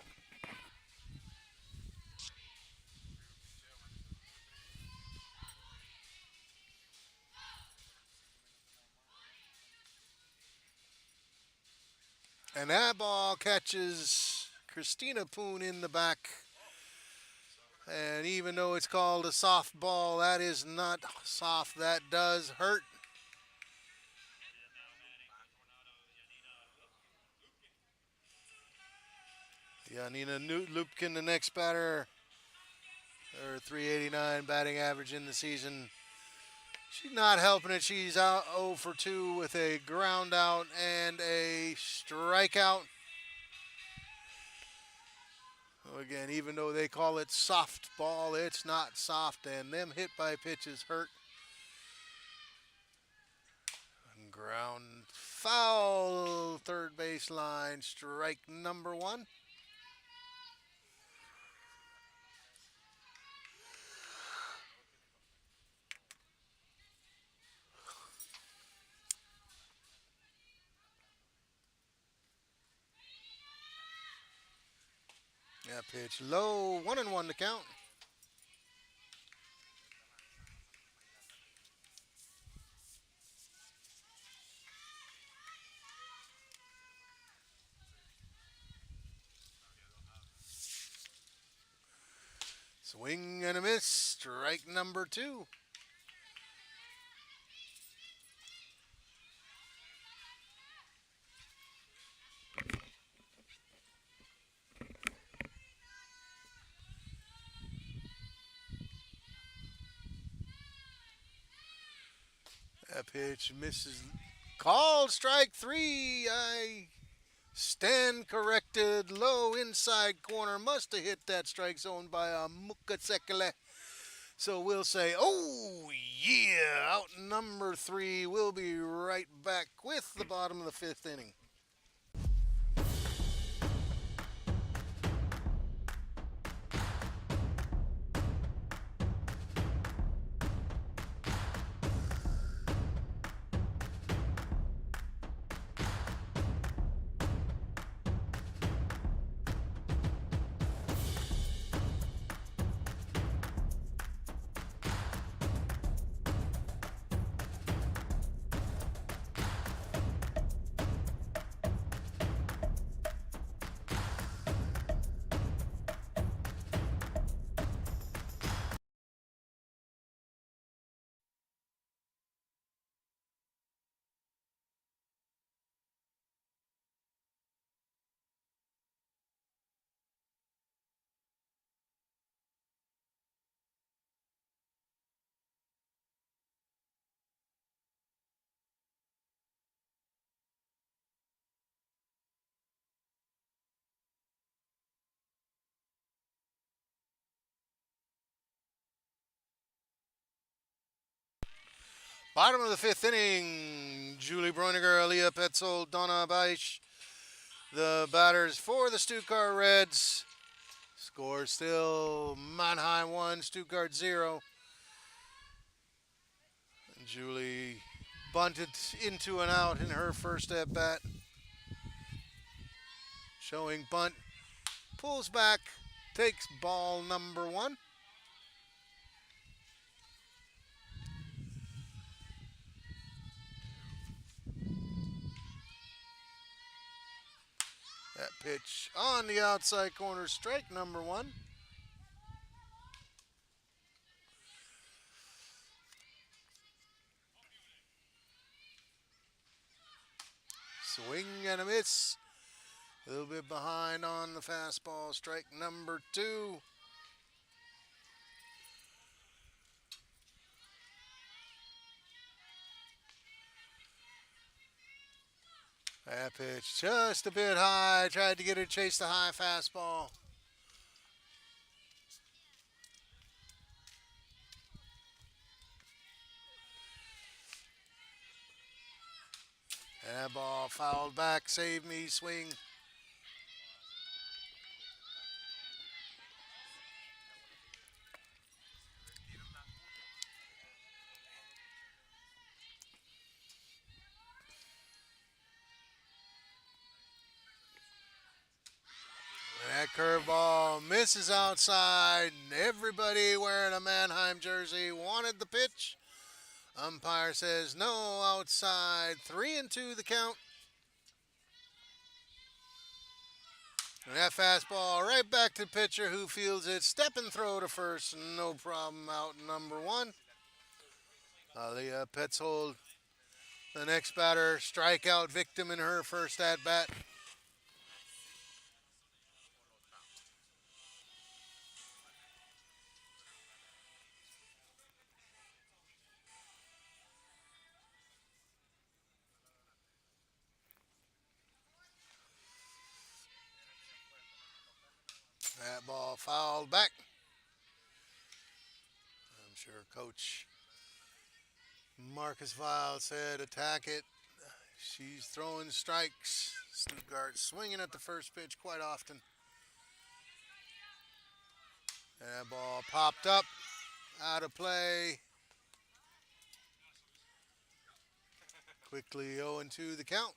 And that ball catches Christina Poon in the back. And even though it's called a softball, that is not soft. That does hurt. Janina Lupkin, the next batter. Her 389 batting average in the season. She's not helping it. She's out 0 for 2 with a ground out and a strikeout. Again, even though they call it softball, it's not soft, and them hit by pitches hurt. And ground foul, third base line, strike number 1. That pitch low, 1-1 to count. Swing and a miss, strike number 2. That pitch misses. Called strike 3. I Stand corrected. Low inside corner. Must have hit that strike zone by a Mukasekele. So we'll say, oh, yeah. Out number 3. We'll be right back with the bottom of the 5th inning. Bottom of the 5th inning. Julie Breuninger, Aliyah Petzold, Donna Beisch. The batters for the Stuttgart Reds. Score still Mannheim 1, Stuttgart 0. Julie bunted into an out in her first at bat. Showing bunt. Pulls back. Takes ball number 1. That pitch on the outside corner. Strike number 1. Swing and a miss. A little bit behind on the fastball. Strike number 2. That pitch just a bit high. Tried to get her to chase the high fastball. That ball fouled back. Save me. Swing. That curveball misses outside. Everybody wearing a Mannheim jersey wanted the pitch. Umpire says no, outside. 3-2 the count. And that fastball right back to the pitcher who fields it. Step and throw to first. No problem. Out number 1. Aliyah Petzold, the next batter, strikeout victim in her first at bat. That ball fouled back. I'm sure Coach Marcus Vile said attack it. She's throwing strikes. Stuttgart swinging at the first pitch quite often. That ball popped up. Out of play. Quickly 0-2 the count.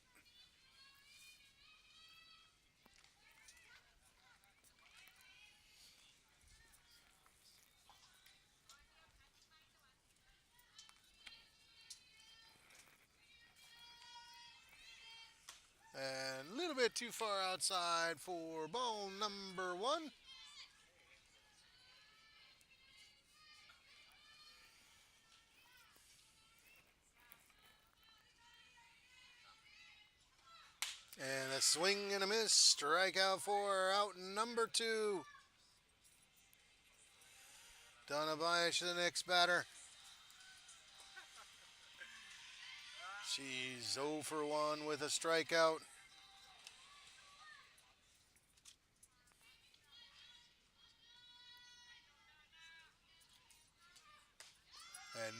And a little bit too far outside for ball number 1. And a swing and a miss. Strikeout for out number 2. Donna Bayesh, the next batter. She's 0 for 1 with a strikeout.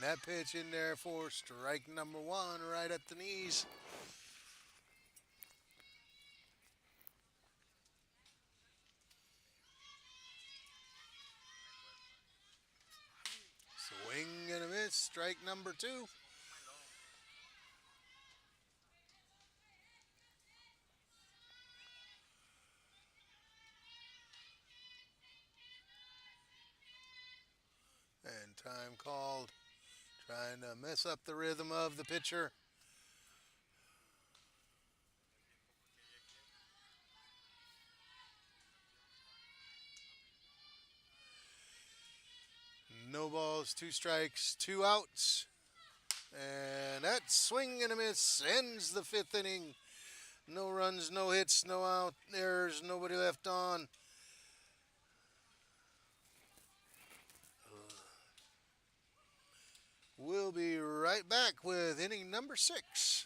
that pitch in there for strike number one, right at the knees. Swing and a miss, strike number two. And time called. Trying to mess up the rhythm of the pitcher. No balls, two strikes, two outs. And that swing and a miss ends the fifth inning. No runs, no hits, no out errors, nobody left on. We'll be right back with inning number 6.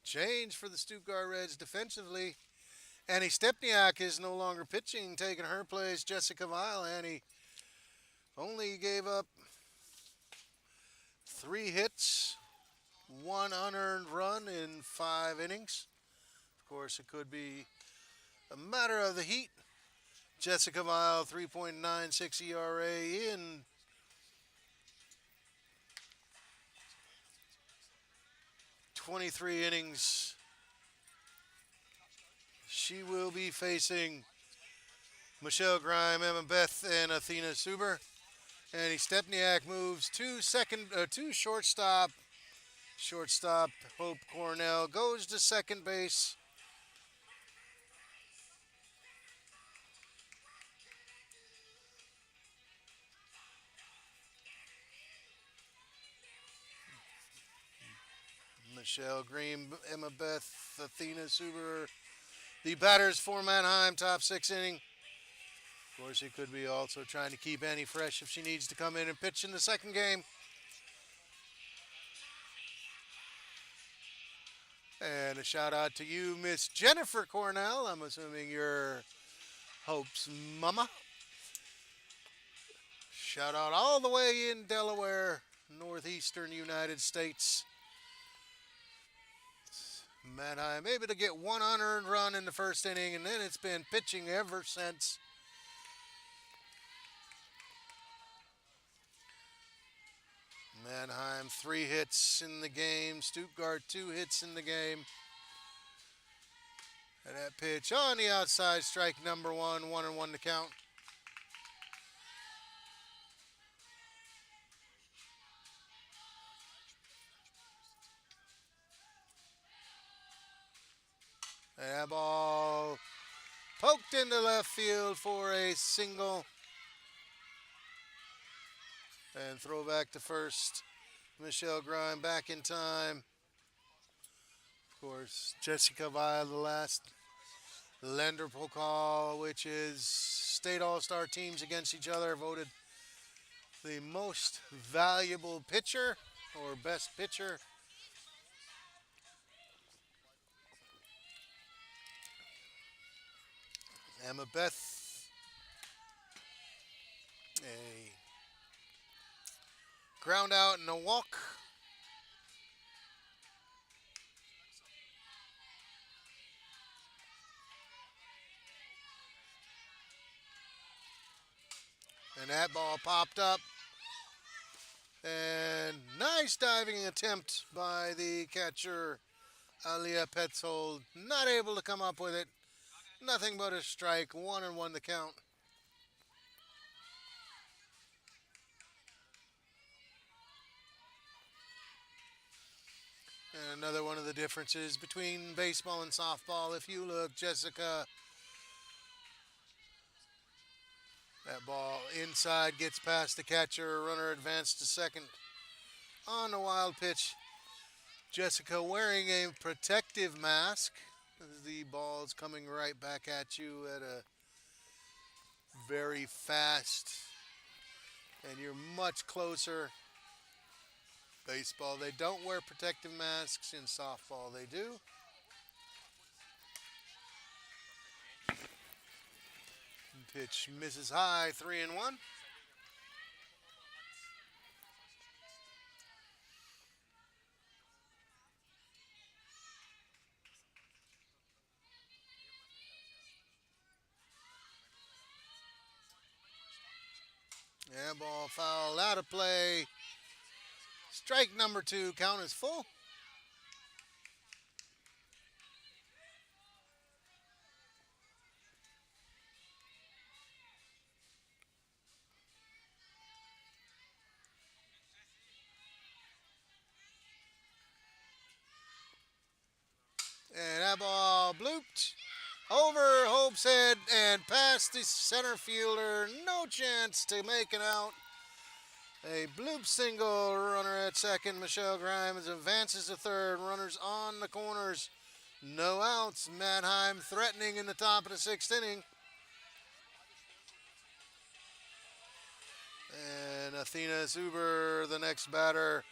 Change for the Stuttgart Reds defensively. Annie Stepniak is no longer pitching, taking her place. Jessica Weil. Annie only gave up 3 hits, 1 unearned run in 5 innings. Of course, it could be a matter of the heat. Jessica Weil, 3.96 ERA in 23 innings. She will be facing Michelle Grime, Emma Beth, and Athena Suber. Annie Stepniak moves to shortstop. Shortstop Hope Cornell goes to second base. Michelle Green, Emma Beth, Athena Suber. The batters for Mannheim, top 6 inning. Of course, he could be also trying to keep Annie fresh if she needs to come in and pitch in the second game. And a shout out to you, Miss Jennifer Cornell. I'm assuming you're Hope's mama. Shout out all the way in Delaware, northeastern United States. Mannheim able to get 1 unearned run in the first inning, and then it's been pitching ever since. Mannheim 3 hits in the game. Stuttgart 2 hits in the game. And that pitch on the outside, strike number 1, 1-1 to count. And that ball poked into left field for a single. And throw back to first. Michelle Grime back in time. Of course, Jessica Weil, the last Lender Pokal, which is state all-star teams against each other, voted the most valuable pitcher or best pitcher. Emma Beth, a ground out and a walk. And that ball popped up. And nice diving attempt by the catcher, Alia Petzold. Not able to come up with it. Nothing but a strike. 1-1 the count. And another one of the differences between baseball and softball. If you look, Jessica, that ball inside gets past the catcher. Runner advanced to second on the wild pitch. Jessica wearing a protective mask. The ball's coming right back at you at a very fast, and you're much closer. Baseball, they don't wear protective masks. In softball, they do. Pitch misses high, 3-1. Yeah, ball foul, out of play. Strike number 2, count is full. And that ball blooped over Hope's head and past the center fielder. No chance to make it out. A bloop single. Runner at second. Michelle Grimes advances to third. Runners on the corners. No outs. Mannheim threatening in the top of the 6th inning. And Athena Zuber, the next batter.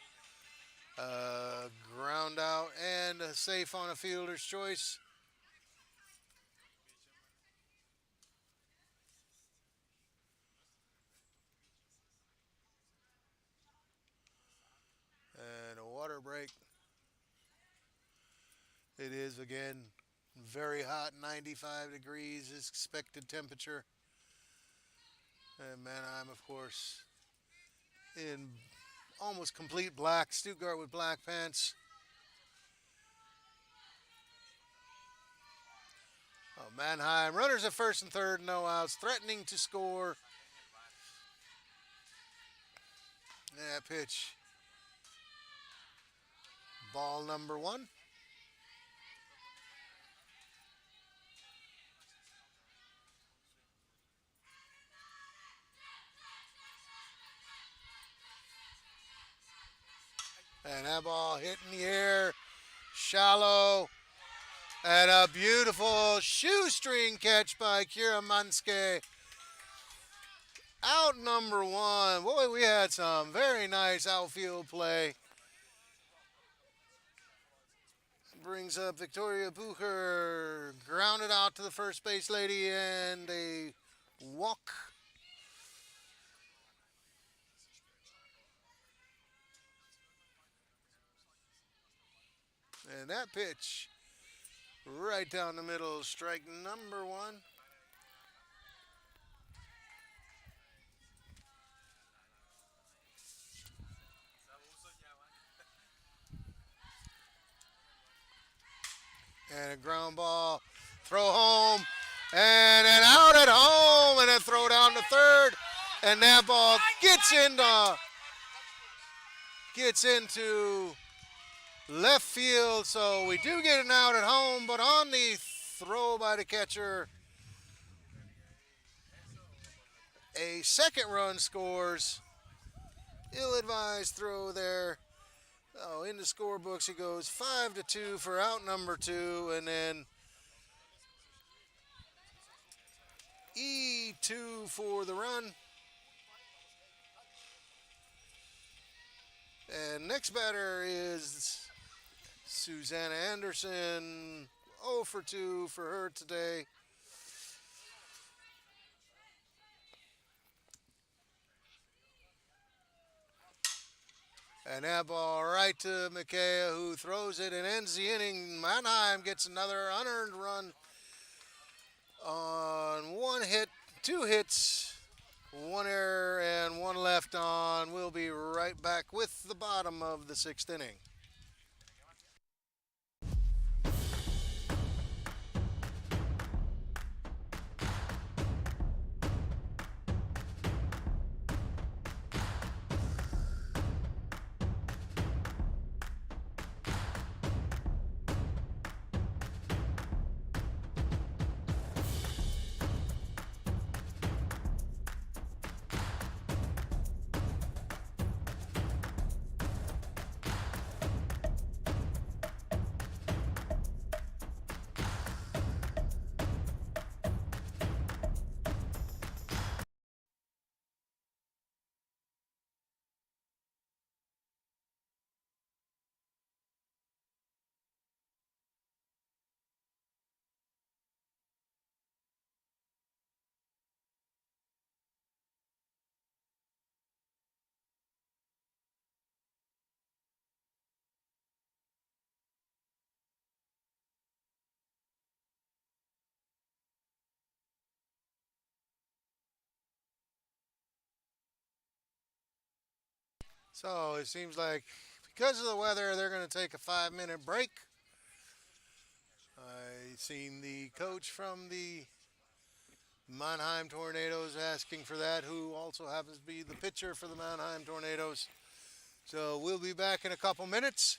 Ground out and safe on a fielder's choice. And a water break. It is again very hot, 95 degrees is expected temperature. And Mannheim, of course, in almost complete black. Stuttgart with black pants. Oh, Mannheim, runners at first and third, no outs, threatening to score. Yeah, pitch. Ball number 1. And that ball hit in the air, shallow, and a beautiful shoestring catch by Kira Manske. Out number 1. Boy, we had some very nice outfield play. Brings up Victoria Bucher, grounded out to the first base lady, and a walk. And that pitch right down the middle, strike number 1. And a ground ball, throw home, and an out at home, and a throw down to third, and that ball gets into left field, so we do get an out at home, but on the throw by the catcher, a second run scores. Ill-advised throw there. Oh, in the scorebooks he goes 5-2 for out number 2, and then E2 for the run. And next batter is Susanna Anderson. 0 for 2 for her today. And that ball right to Mikea, who throws it and ends the inning. Mannheim gets another unearned run on 1 hit, 2 hits, 1 error, and 1 left on. We'll be right back with the bottom of the 6th inning. So it seems like because of the weather, they're going to take a 5 minute break. I seen the coach from the Mannheim Tornadoes asking for that, who also happens to be the pitcher for the Mannheim Tornadoes. So we'll be back in a couple minutes.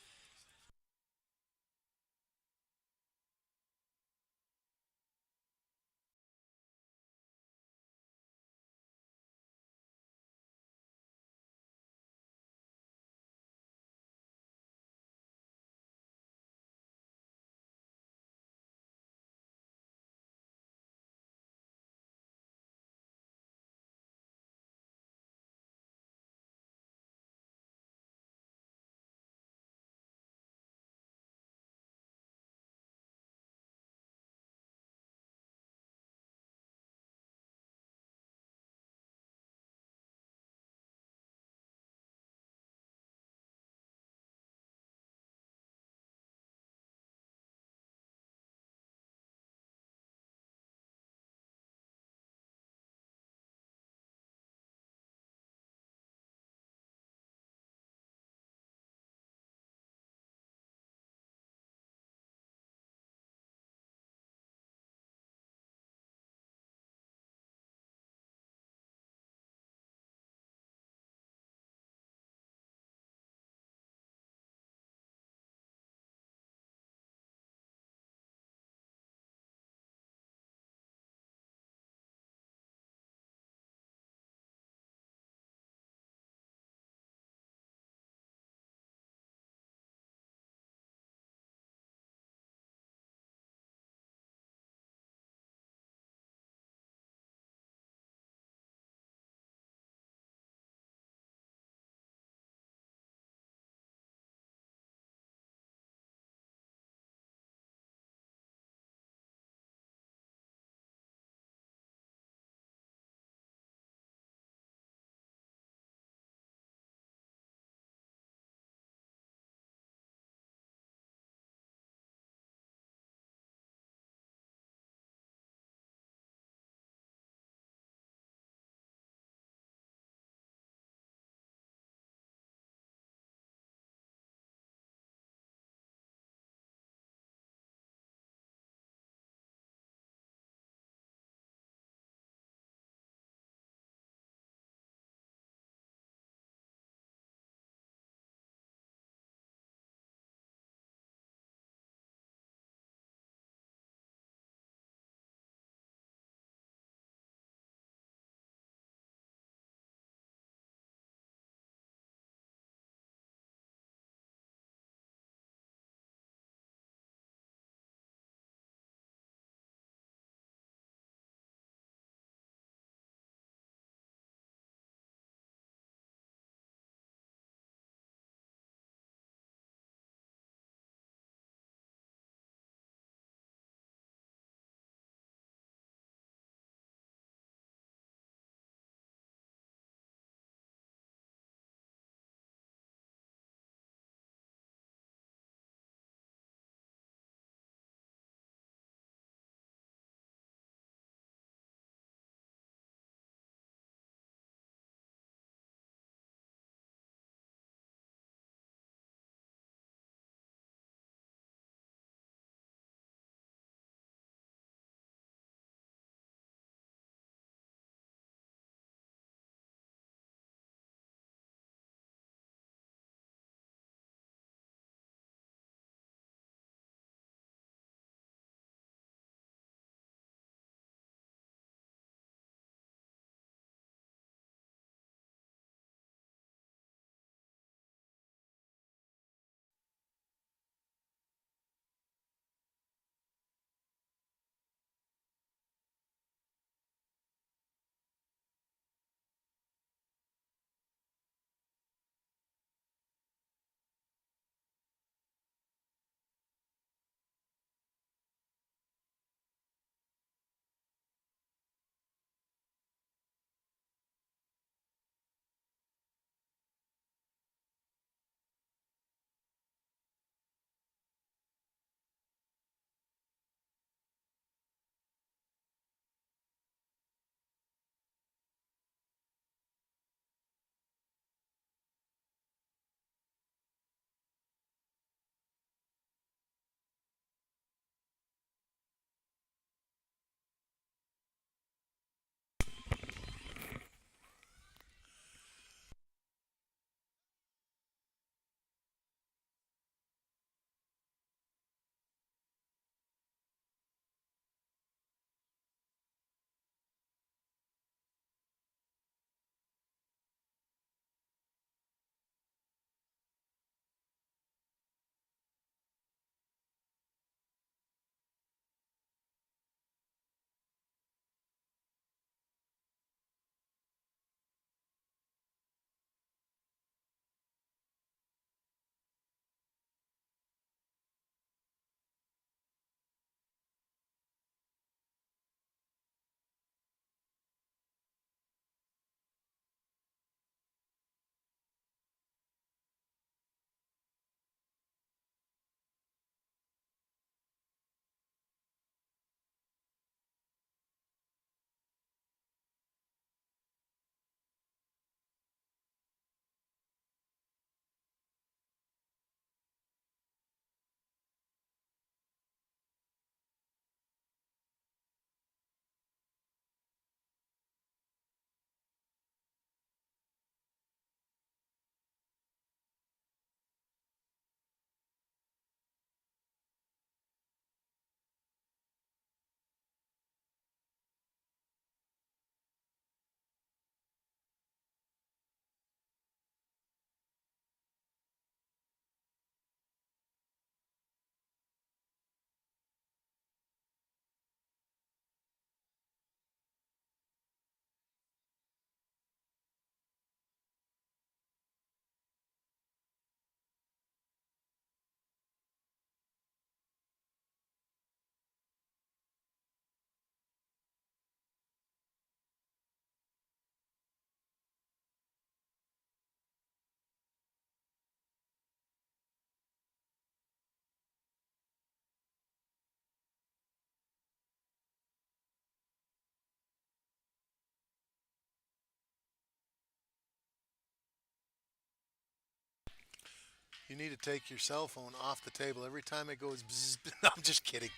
You need to take your cell phone off the table every time it goes bzzz. No, I'm just kidding.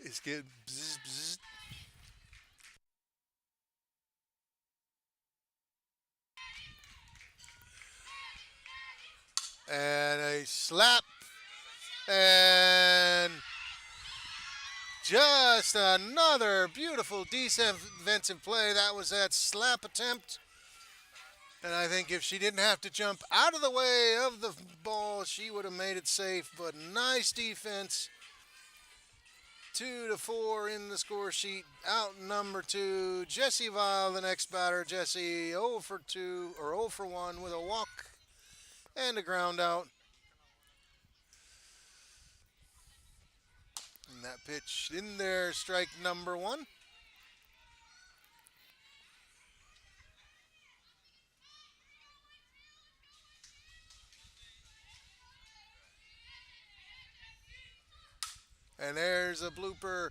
It's good. Bzzz, bzzz. And a slap. And just another beautiful defensive play. That was that slap attempt. And I think if she didn't have to jump out of the way of the ball, she would have made it safe. But nice defense. 2-4 in the score sheet. Out number 2. Jesse Vile, the next batter. Jesse 0 for 2 or 0 for 1 with a walk and a ground out. And that pitch in there, strike number 1. And there's a blooper.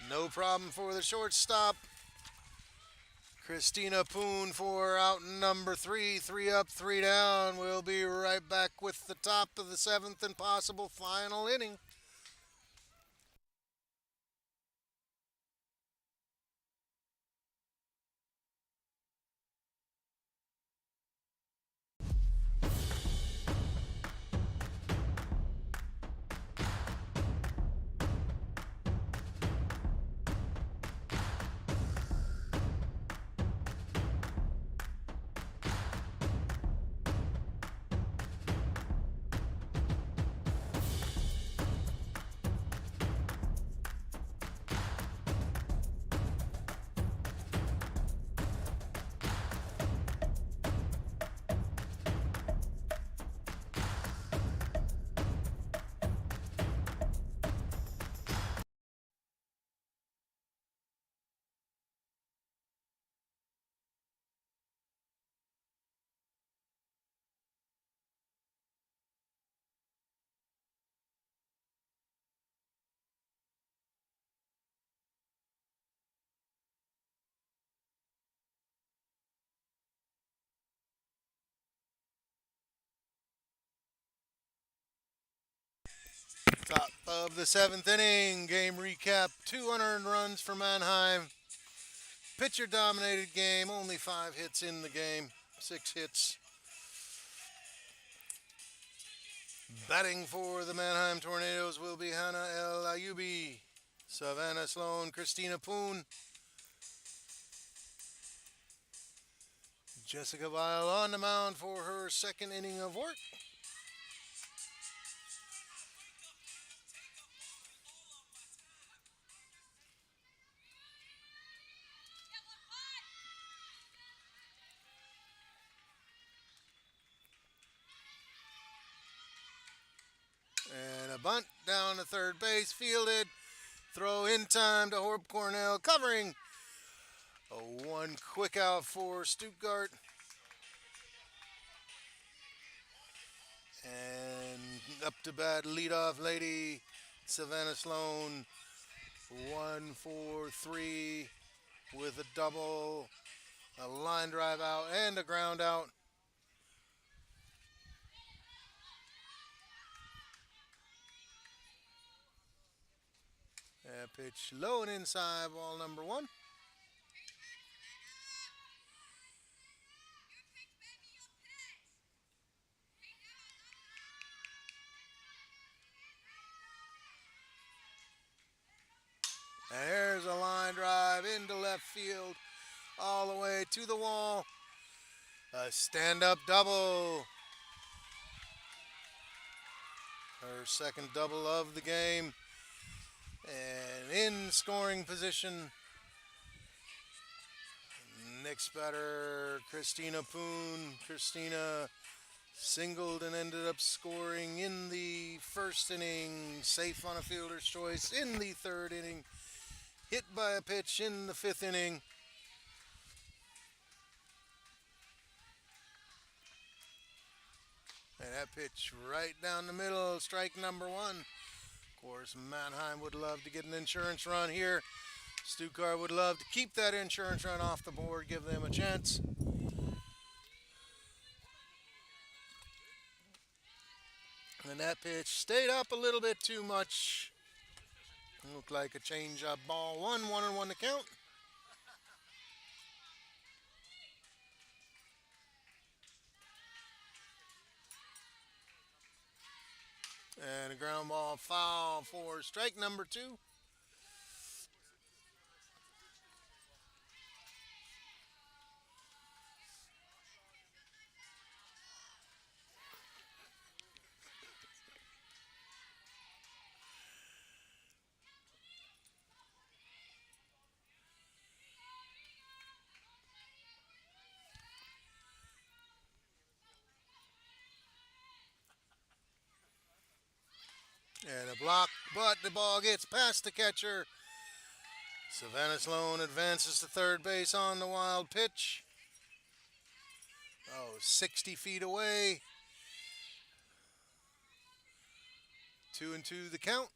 No problem for the shortstop. Christina Poon for out number 3. 3 up, 3 down. We'll be right back with the top of the 7th and possible final inning. Top of the 7th inning. Game recap. 200 runs for Mannheim. Pitcher dominated game. Only 5 hits in the game. 6 hits. Batting for the Mannheim Tornadoes will be Hannah El Ayubi, Savannah Sloan, Christina Poon, Jessica Vile on the mound for her second inning of work. And a bunt down to third base, fielded. Throw in time to Horb Cornell, covering. A 1 quick out for Stuttgart. And up to bat, leadoff lady, Savannah Sloan. 1 for 3 with a double, a line drive out, and a ground out. That pitch low and inside, ball number 1. And there's a line drive into left field, all the way to the wall. A stand-up double. Her second double of the game. And in scoring position, next batter, Christina Poon. Christina singled and ended up scoring in the first inning, safe on a fielder's choice in the third inning, hit by a pitch in the 5th inning. And that pitch right down the middle, strike number 1. Of course, Mannheim would love to get an insurance run here. Stuttgart would love to keep that insurance run off the board, give them a chance. And that pitch stayed up a little bit too much. Looked like a change-up ball. 1-1 to count. And a ground ball foul for strike number 2. And a block, but the ball gets past the catcher. Savannah Sloan advances to third base on the wild pitch. 60 feet away. 2-2 the count.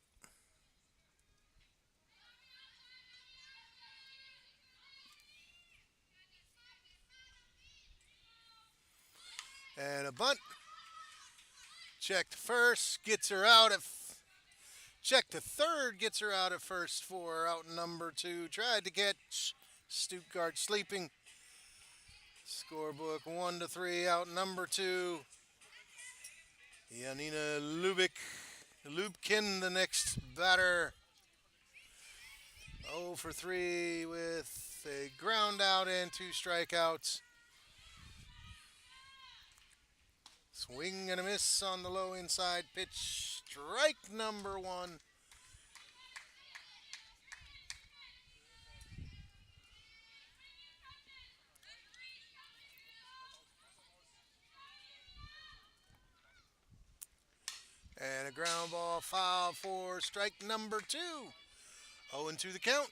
And a bunt. Check to first, gets her out at check to third, gets her out at first for out number 2. Tried to catch Stuttgart sleeping. Scorebook 1-3, out number 2. Janina Lubkin, the next batter. 0 for 3 with a ground out and 2 strikeouts. Swing and a miss on the low inside pitch. Strike number 1. And a ground ball foul for strike number 2. 0-2 the count.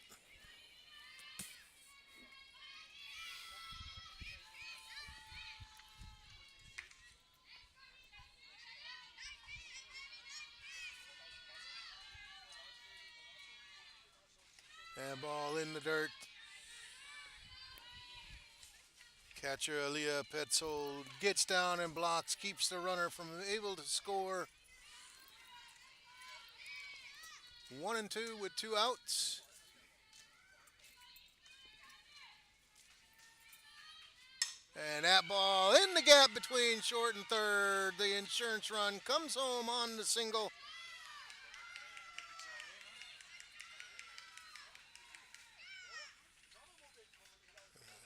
And ball in the dirt. Catcher Aaliyah Petzold gets down and blocks, keeps the runner from able to score. 1-2 with 2 outs. And that ball in the gap between short and third. The insurance run comes home on the single.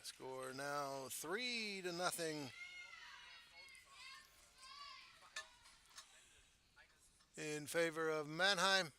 Score now 3-0 in favor of Mannheim.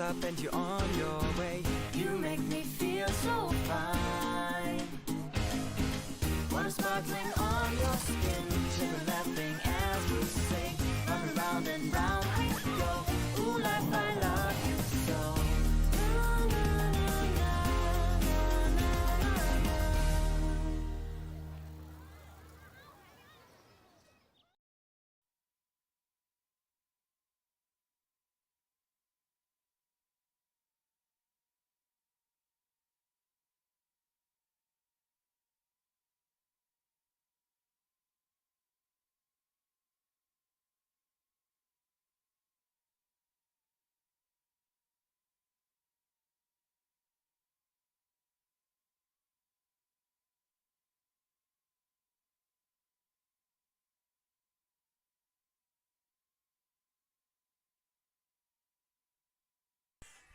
up and you're on your way. You make me feel so fine. Water sparkling on your skin, sugar laughing as we sing. Round and round we go. Ooh, life, I love you so. Na, na, na, na, na, na, na.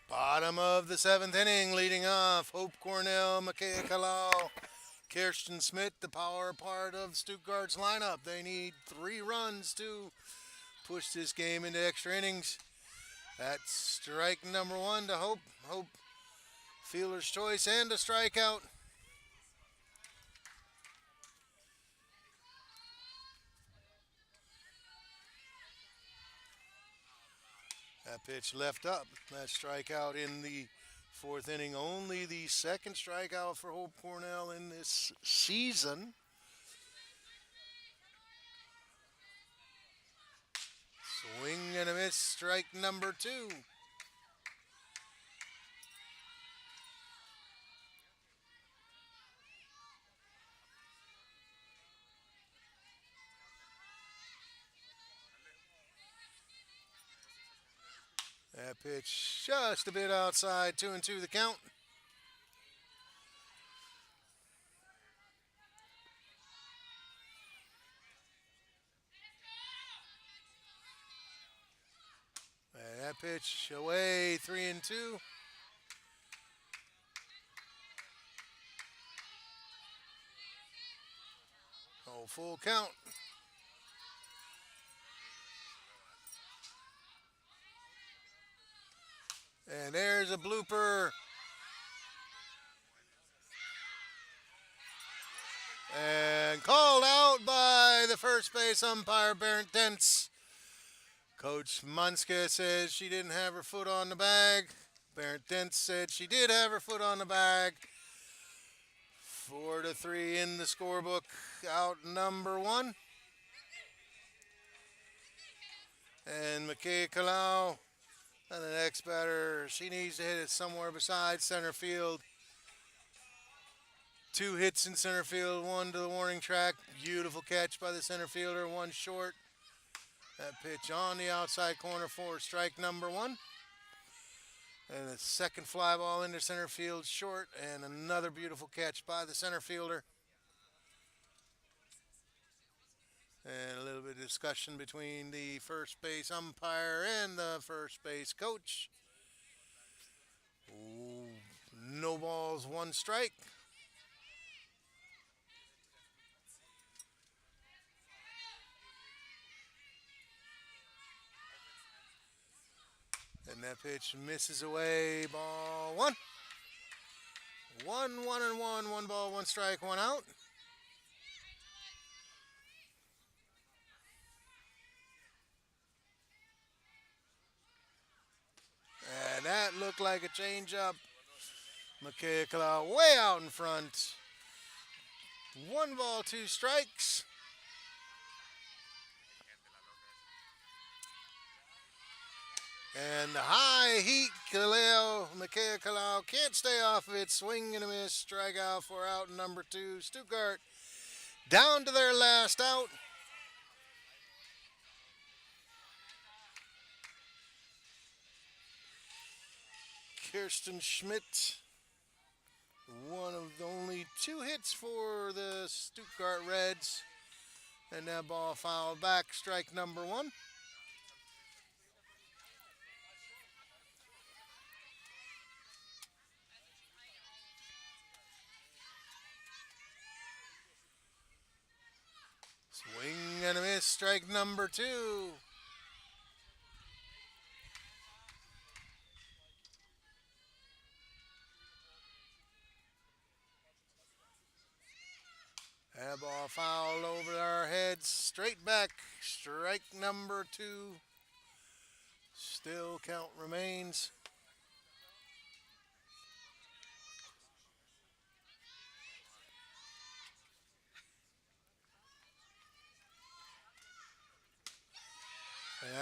Bottom of the seventh inning, leading off Hope Cornell, McKay Kalau, Kirsten Smith, the power part of Stuttgart's lineup. They need 3 runs to push this game into extra innings. That's strike number 1 to Hope. Hope fielder's choice and a strikeout. That pitch left up. That strikeout in the 4th inning. Only the 2nd strikeout for Hope Cornell in this season. Swing and a miss, strike number 2. That pitch just a bit outside, 2-2 the count. And that pitch away, 3-2. Oh, full count. And there's a blooper. And called out by the first base umpire, Bernd Dentz. Coach Munska says she didn't have her foot on the bag. Bernd Dentz said she did have her foot on the bag. 4-3 in the scorebook. Out number 1. And McKay Kalau, and the next batter, she needs to hit it somewhere beside center field. 2 hits in center field, 1 to the warning track. Beautiful catch by the center fielder, 1 short. That pitch on the outside corner for strike number 1. And a second fly ball into center field short, and another beautiful catch by the center fielder. And a little bit of discussion between the first base umpire and the first base coach. Ooh, no balls, 1 strike. And that pitch misses away, ball 1. 1-1-1, 1 ball, 1 strike, 1 out. And that looked like a changeup. McKay Kalau way out in front. 1 ball, 2 strikes. And the high heat, McKay Kalau can't stay off of it. Swing and a miss, strikeout for out number 2. Stuttgart down to their last out. Kirsten Schmidt, one of the only 2 hits for the Stuttgart Reds. And that ball fouled back, strike number 1. Swing and a miss, strike number 2. Foul over our heads. Straight back. Strike number 2. Still count remains.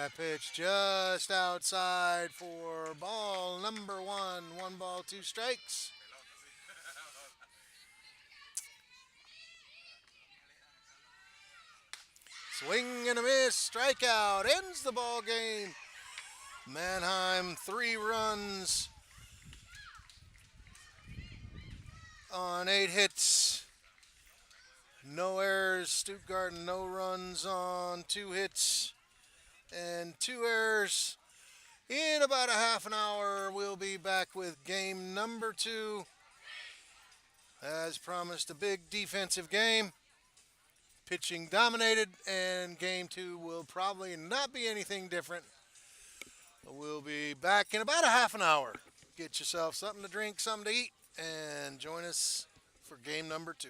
That pitch just outside for ball number 1. 1 ball, 2 strikes. Swing and a miss. Strikeout. Ends the ball game. Mannheim 3 runs on 8 hits. No errors. Stuttgart no runs on 2 hits and 2 errors. In about a half an hour, we'll be back with game number 2. As promised, a big defensive game. Pitching dominated, and game 2 will probably not be anything different. We'll be back in about a half an hour. Get yourself something to drink, something to eat, and join us for game number 2.